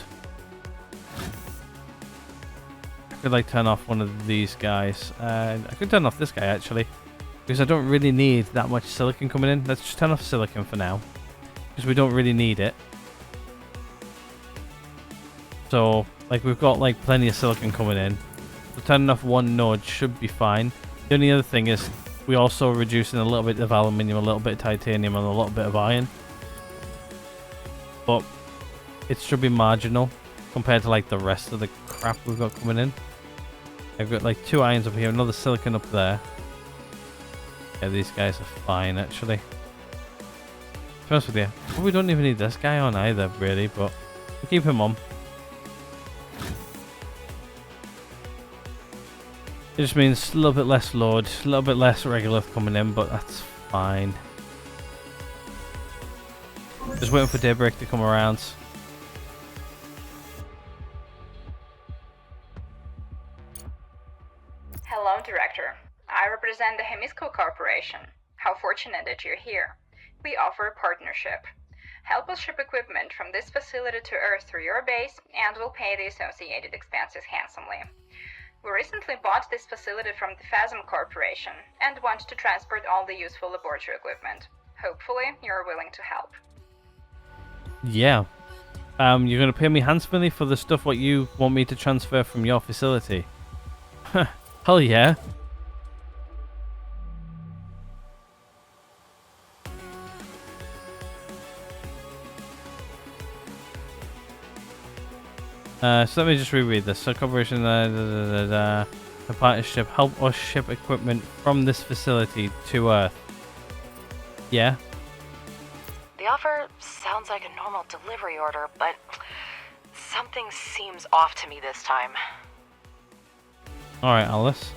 I could like turn off one of these guys. I could turn off this guy actually, because I don't really need that much silicon coming in. Let's just turn off silicon for now, because we don't really need it. So like we've got like plenty of silicon coming in. So turning off one node should be fine. The only other thing is we also reducing a little bit of aluminium, a little bit of titanium, and a little bit of iron. But it should be marginal compared to like the rest of the crap we've got coming in. I've got like 2 irons up here, another silicon up there. Yeah, these guys are fine actually. To be honest with you, well, we don't even need this guy on either really, but we'll keep him on. It just means a little bit less load, a little bit less regolith coming in, but that's fine. Just waiting for daybreak to come around. Hello, Director. I represent the Hemisco Corporation. How fortunate that you're here. We offer a partnership. Help us ship equipment from this facility to Earth through your base, and we'll pay the associated expenses handsomely. We recently bought this facility from the Phasm Corporation and want to transport all the useful laboratory equipment. Hopefully, you're willing to help. Yeah. You're going to pay me handsomely for the stuff what you want me to transfer from your facility. Hell yeah. So let me just reread this. So corporation, the partnership help us ship equipment from this facility to Earth. Yeah. The offer sounds like a normal delivery order, but something seems off to me this time. Alright, Alice.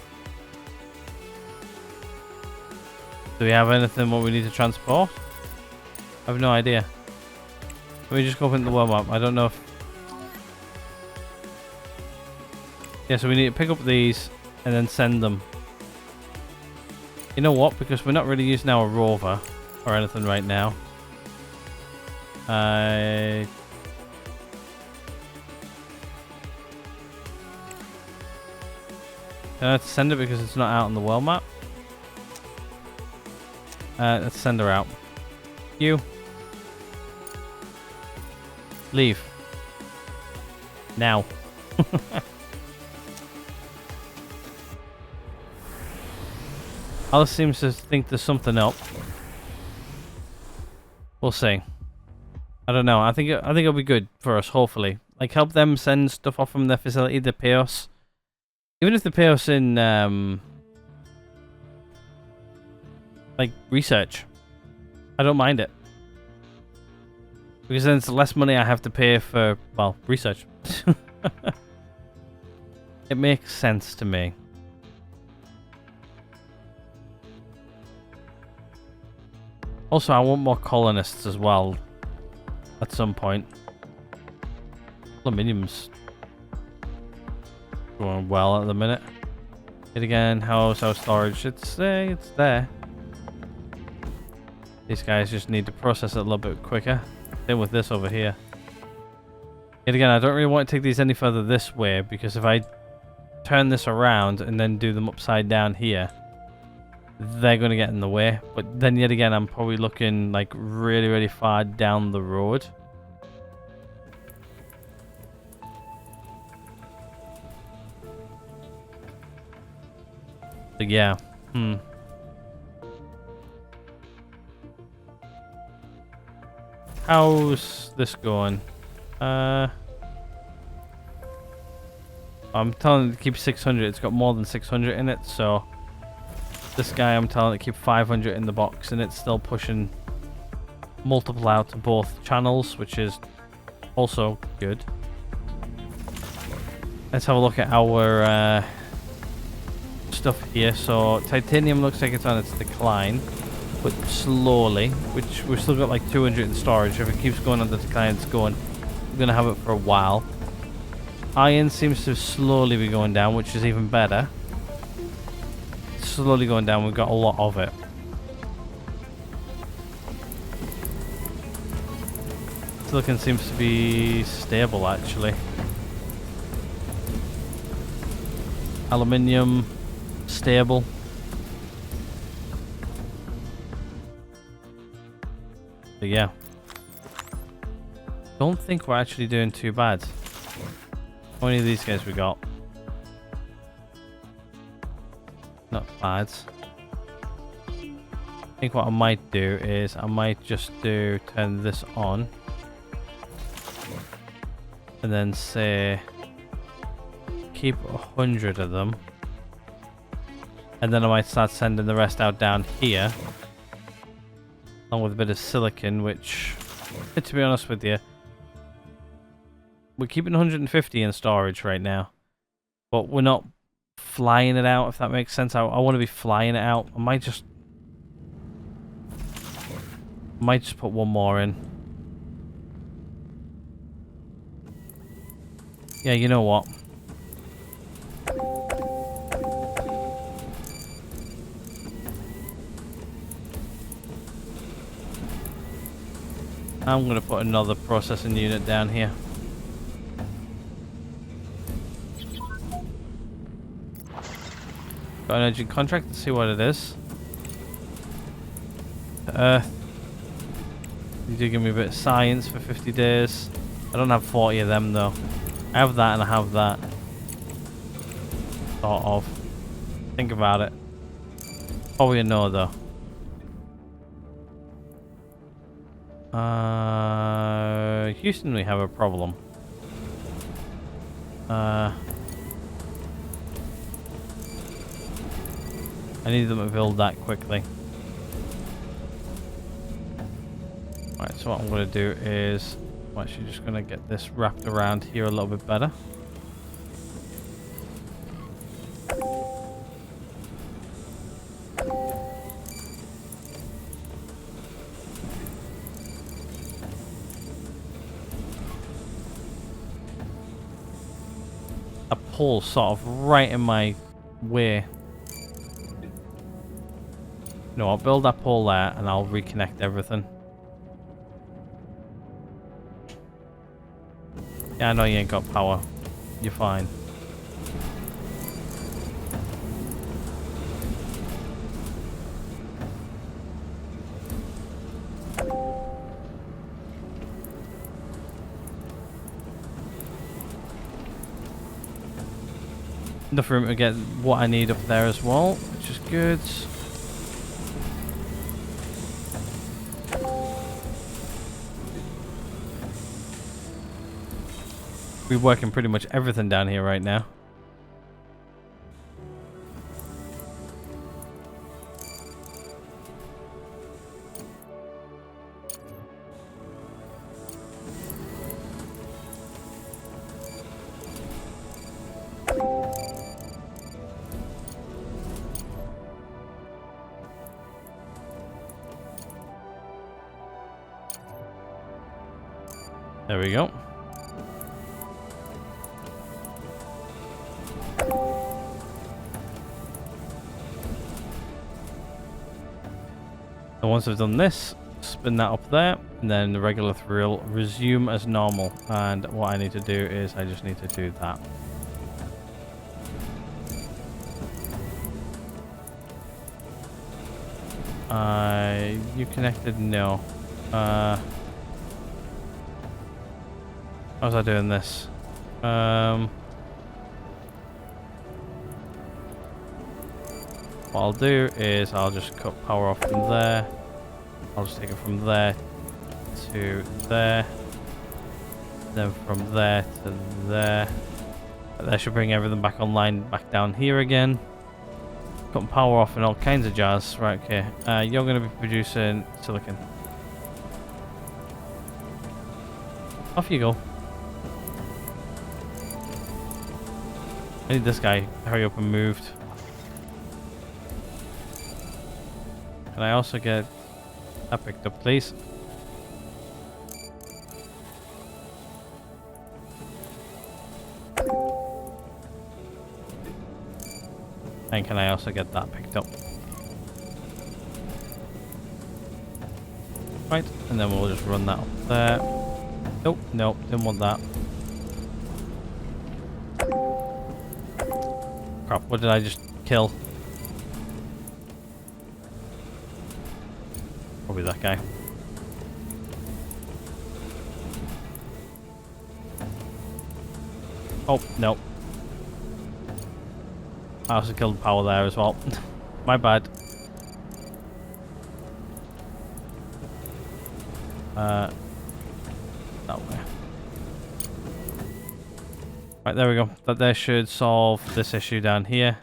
Do we have anything what we need to transport? I have no idea. Let me just go open the world map. I don't know if... Yeah, so we need to pick up these and then send them. You know what? Because we're not really using our rover or anything right now. Can I send it because it's not out on the world map? Let's send her out. You. Leave. Now. Alice seems to think there's something up. We'll see. I don't know. I think it'll be good for us. Hopefully, like help them send stuff off from their facility. They pay us, even if they pay us in like research. I don't mind it because then it's less money I have to pay for research. It makes sense to me. Also, I want more colonists as well at some point. Aluminium's going well at the minute. Hit again, how's our storage? It's there. These guys just need to process it a little bit quicker. Same with this over here. Yet again, I don't really want to take these any further this way, because if I turn this around and then do them upside down here, they're going to get in the way. But then yet again, I'm probably looking like really, really far down the road. But yeah. How's this going? I'm telling it to keep 600. It's got more than 600 in it, so this guy I'm telling it to keep 500 in the box, and it's still pushing multiple out to both channels, which is also good. Let's have a look at our stuff here. So titanium looks like it's on its decline. but slowly, which we've still got like 200 in storage. If it keeps going on the decline it's going, we're going to have it for a while. Iron seems to slowly be going down, which is even better. Slowly going down, we've got a lot of it. Silicon seems to be stable, actually. Aluminium, stable. But yeah. Don't think we're actually doing too bad. How many of these guys we got? Not bad. I think what I might do is I might just turn this on. And then say keep 100 of them. And then I might start sending the rest out down here. Along with a bit of silicon, which, to be honest with you, we're keeping 150 in storage right now. But we're not flying it out, if that makes sense. I want to be flying it out. I might just put one more in. Yeah, you know what? I'm going to put another processing unit down here. Got an urgent contract. Let's see what it is. Earth. You do give me a bit of science for 50 days. I don't have 40 of them though. I have that and I have that. Sort of. Think about it. Probably a no though. Houston, we have a problem. I need them to build that quickly. Right, so what I'm going to do is I'm actually just going to get this wrapped around here a little bit better. A pole sort of right in my way. No, I'll build that pole there and I'll reconnect everything. Yeah, I know you ain't got power. You're fine. Enough room to get what I need up there as well, which is good. We're working pretty much everything down here right now. There we go. And once I've done this, spin that up there, and then the regular thrill resume as normal. And what I need to do is I just need to do that. You connected? No. How's I doing this? What I'll do is I'll just cut power off from there. I'll just take it from there to there. Then from there to there. That should bring everything back online, back down here again. Cutting power off and all kinds of jazz. Right, okay. You're going to be producing silicon. Off you go. I need this guy. Hurry up and moved. Can I also get that picked up, please? And can I also get that picked up? Right, and then we'll just run that up there. Nope, nope, didn't want that. Crap, what did I just kill? Probably that guy. Oh, no. I also killed power there as well. My bad. That way. Right, there we go. That there should solve this issue down here.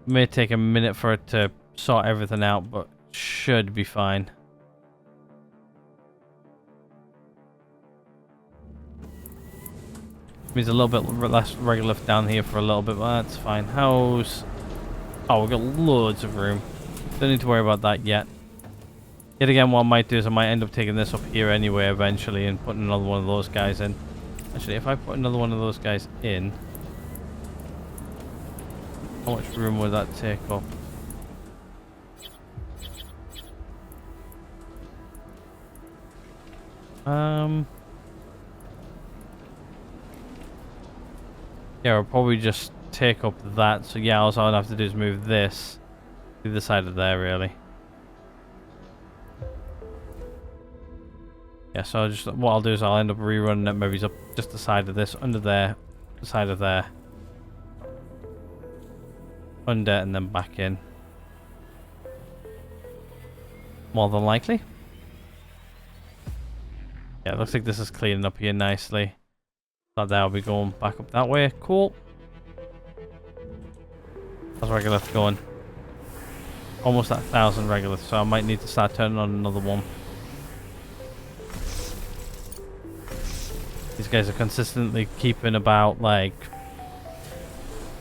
May take a minute for it to sort everything out, but should be fine. Means a little bit less regular down here for a little bit, but that's fine. How's... Oh, we've got loads of room. Don't need to worry about that yet. Yet again, what I might do is I might end up taking this up here anyway eventually and putting another one of those guys in. Actually, if I put another one of those guys in, how much room would that take up? Yeah, I'll probably just take up that. So yeah, all I'll have to do is move this to the side of there, really. Yeah, so I'll just, what I'll do is I'll end up rerunning it maybe up just the side of this, under there, the side of there, under, and then back in. More than likely. Yeah, it looks like this is cleaning up here nicely. So that'll be going back up that way. Cool. How's regolith going? Almost at 1,000 regolith, so I might need to start turning on another one. These guys are consistently keeping about like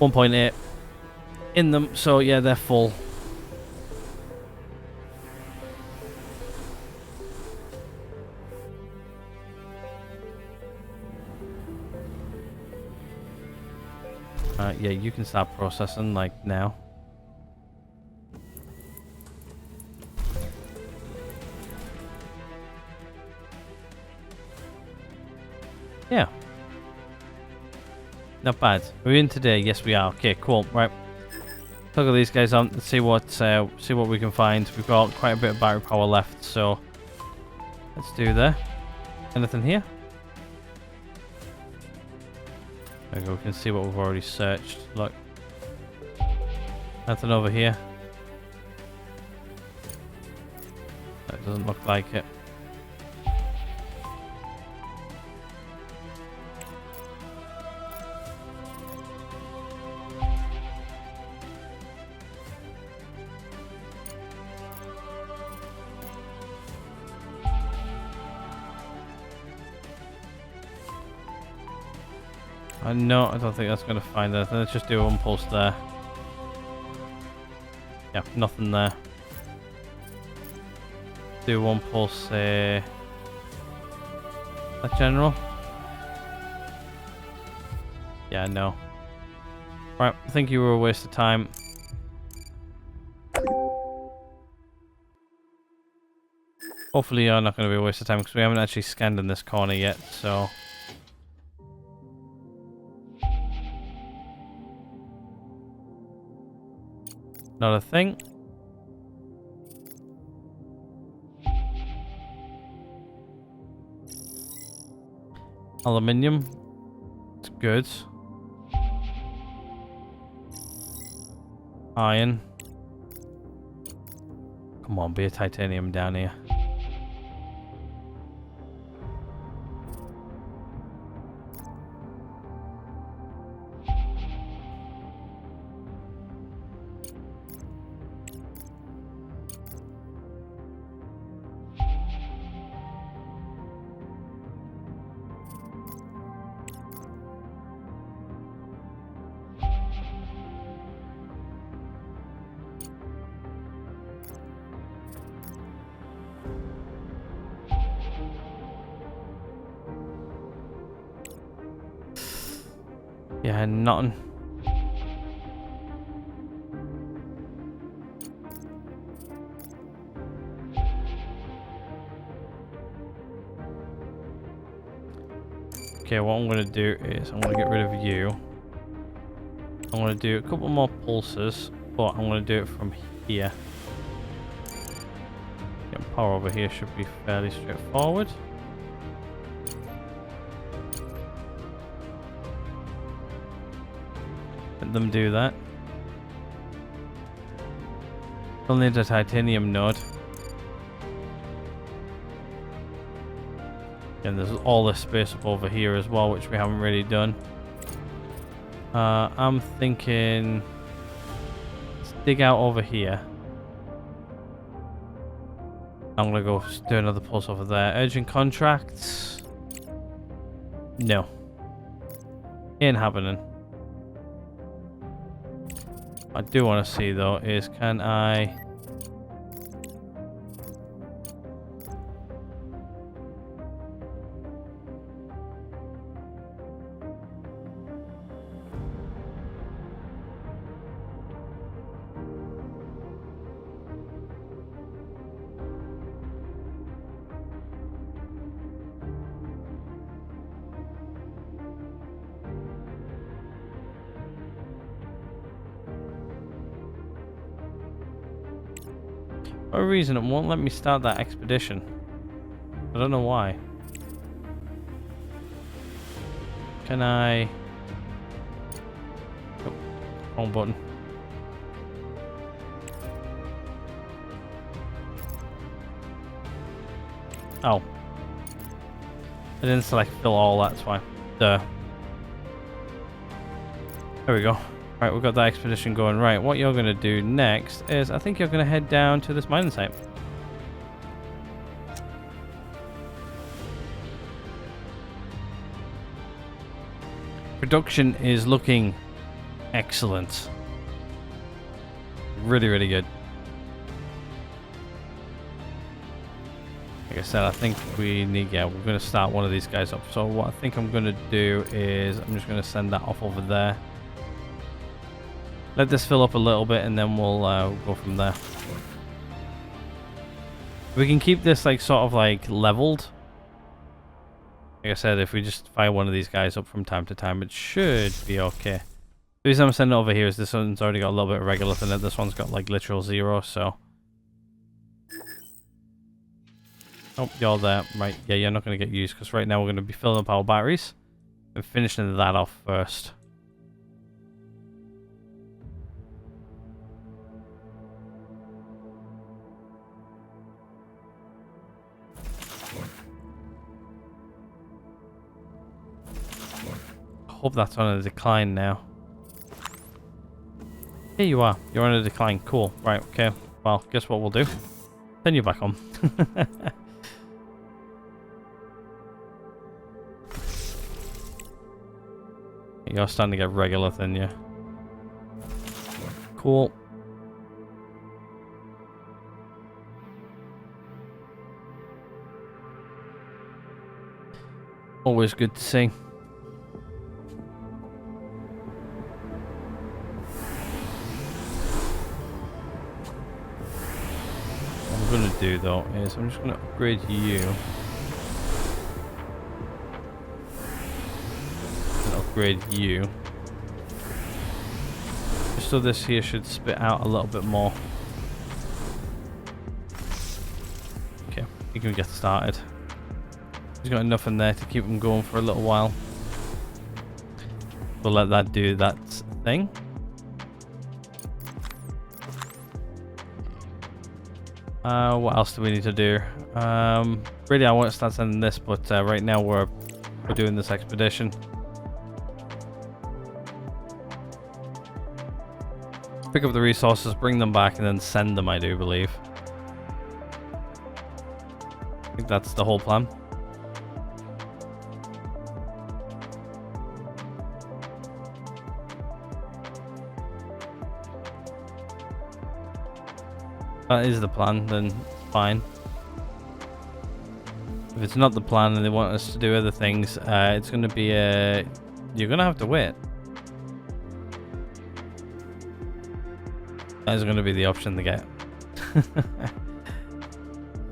1.8 in them, so yeah, they're full. Yeah, you can start processing like now. Yeah. Not bad. We're in today. Yes, we are. Okay, cool. Right. Look at these guys on. Let's see what we can find. We've got quite a bit of battery power left, so let's do that. Anything here? There we go. We can see what we've already searched. Look. Nothing over here. That doesn't look like it. No, I don't think that's going to find anything. Let's just do one pulse there. Yeah, nothing there. Do one pulse, that general. Yeah, no. Right, I think you were a waste of time. Hopefully you're not going to be a waste of time because we haven't actually scanned in this corner yet, so... Not a thing. Aluminium. It's good. Iron. Come on, be a titanium down here. Yeah, nothing. Okay, what I'm going to do is I'm going to get rid of you. I'm going to do a couple more pulses, but I'm going to do it from here. Getting power over here should be fairly straightforward. Let them do that. We'll need a titanium node. And there's all this space up over here as well, which we haven't really done. I'm thinking, let's dig out over here. I'm gonna go do another pulse over there. Urgent contracts? No. Ain't happening. What I do want to see though is, can I... For a reason it won't let me start that expedition. I don't know why. Can I... Oh, wrong button. Oh. I didn't select fill all, that's why. Duh. There we go. Right, we've got that expedition going. Right, what you're going to do next is, I think you're going to head down to this mining site. Production is looking excellent. Really, really good. Like I said, I think we need, yeah, we're going to start one of these guys up. So what I think I'm going to do is, I'm just going to send that off over there. Let this fill up a little bit and then we'll go from there. We can keep this like sort of like leveled. Like I said, if we just fire one of these guys up from time to time, it should be okay. The reason I'm sending it over here is this one's already got a little bit of regolith in it. This one's got like literal 0, so... Oh, you're there. Right, yeah, you're not going to get used because right now we're going to be filling up our batteries and finishing that off first. Hope that's on a decline now. Here you are. You're on a decline. Cool. Right, okay. Well, guess what we'll do? Turn you back on. You're starting to get regular then, yeah. Cool. Always good to see. What I'm going to do though is I'm just going to upgrade you. And upgrade you. Just so this here should spit out a little bit more. Okay, you can get started. He's got enough in there to keep him going for a little while. We'll let that do that thing. What else do we need to do? Really, I want to start sending this, but right now we're doing this expedition. Pick up the resources, bring them back, and then send them, I do believe. I think that's the whole plan. That is the plan, then fine. If it's not the plan and they want us to do other things, it's going to be a... You're going to have to wait. That is going to be the option to get.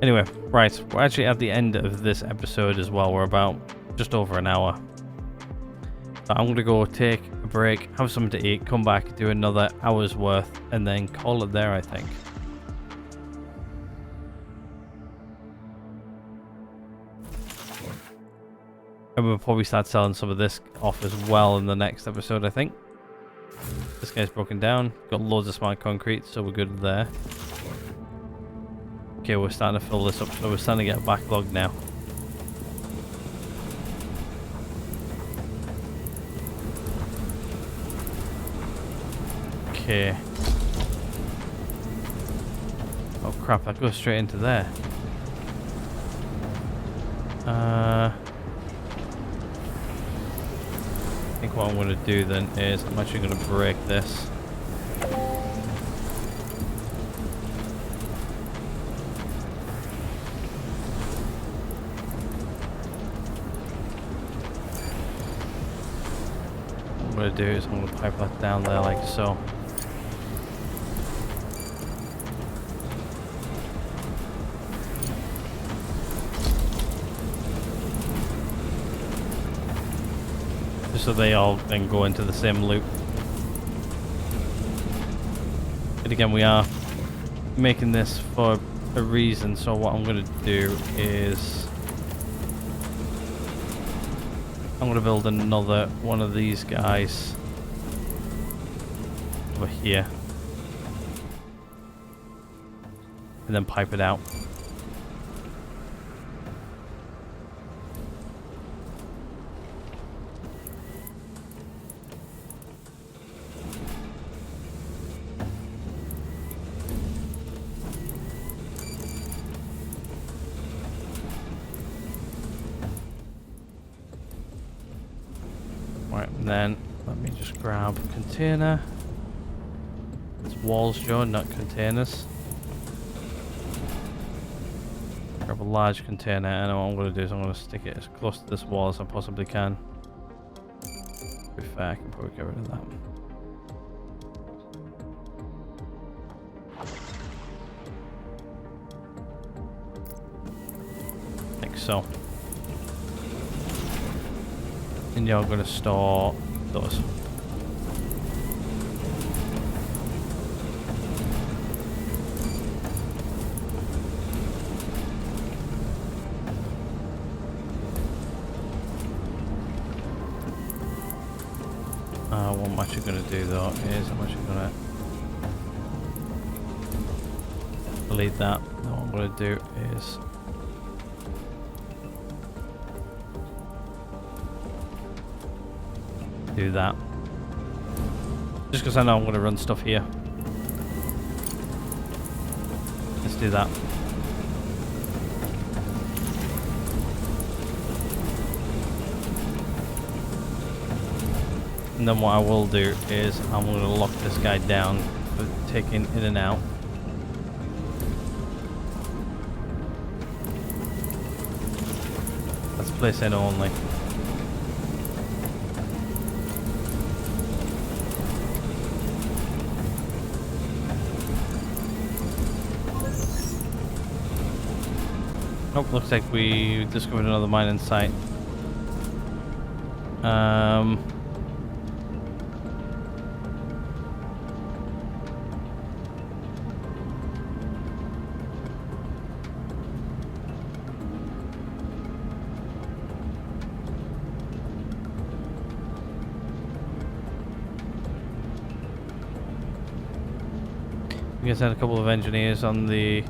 Anyway, right, we're actually at the end of this episode as well. We're about just over an hour. So I'm going to go take a break, have something to eat, come back, do another hour's worth, and then call it there, I think. And we'll probably start selling some of this off as well in the next episode, I think. This guy's broken down. Got loads of smart concrete, so we're good there. Okay, we're starting to fill this up, so we're starting to get a backlog now. Okay. Oh crap, that goes straight into there. I think what I'm going to do then is I'm actually going to break this. What I'm going to do is I'm going to pipe that down there like so. So they all then go into the same loop. But again, we are making this for a reason, so what I'm going to do is I'm going to build another one of these guys over here and then pipe it out. Right, and then let me just grab a container. It's walls, Joe, not containers. Grab a large container, and what I'm going to do is I'm going to stick it as close to this wall as I possibly can. To be fair, I can probably get rid of that. Like so. And you're going to store those. What I'm actually going to do though is I'm actually going to delete that. Now what I'm going to do is do that. Just because I know I'm going to run stuff here. Let's do that. And then what I will do is I'm going to lock this guy down for taking in and out. That's place in only. Oh, looks like we discovered another mining site. You guys had a couple of engineers on the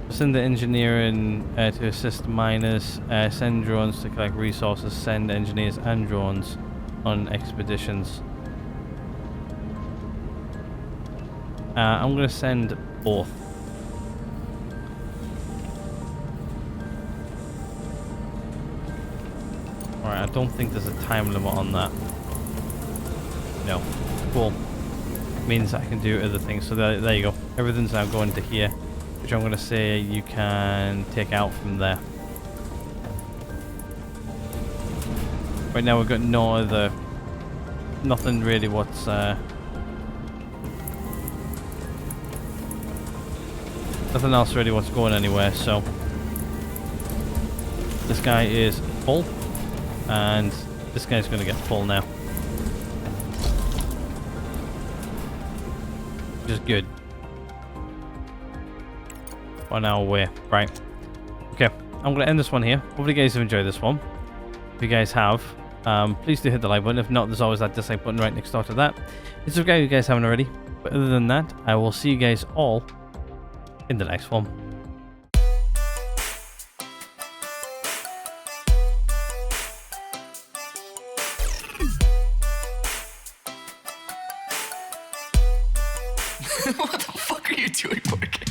send the engineering to assist miners, send drones to collect resources, send engineers and drones on expeditions. I'm going to send both. Alright, I don't think there's a time limit on that. No. Cool. Means I can do other things. So there you go. Everything's now going to here. which I'm going to say you can take out from there. Right now we've got no other, nothing really what's nothing else really what's going anywhere, so this guy is full, and this guy's going to get full now. Which is good. 1 hour away. Right. Okay, I'm going to end this one here. Hopefully you guys have enjoyed this one. If you guys have, please do hit the like button. If not, there's always that dislike button right next door to that. And subscribe if you guys haven't already. But other than that, I will see you guys all in the next one. What the fuck are you doing, Porky?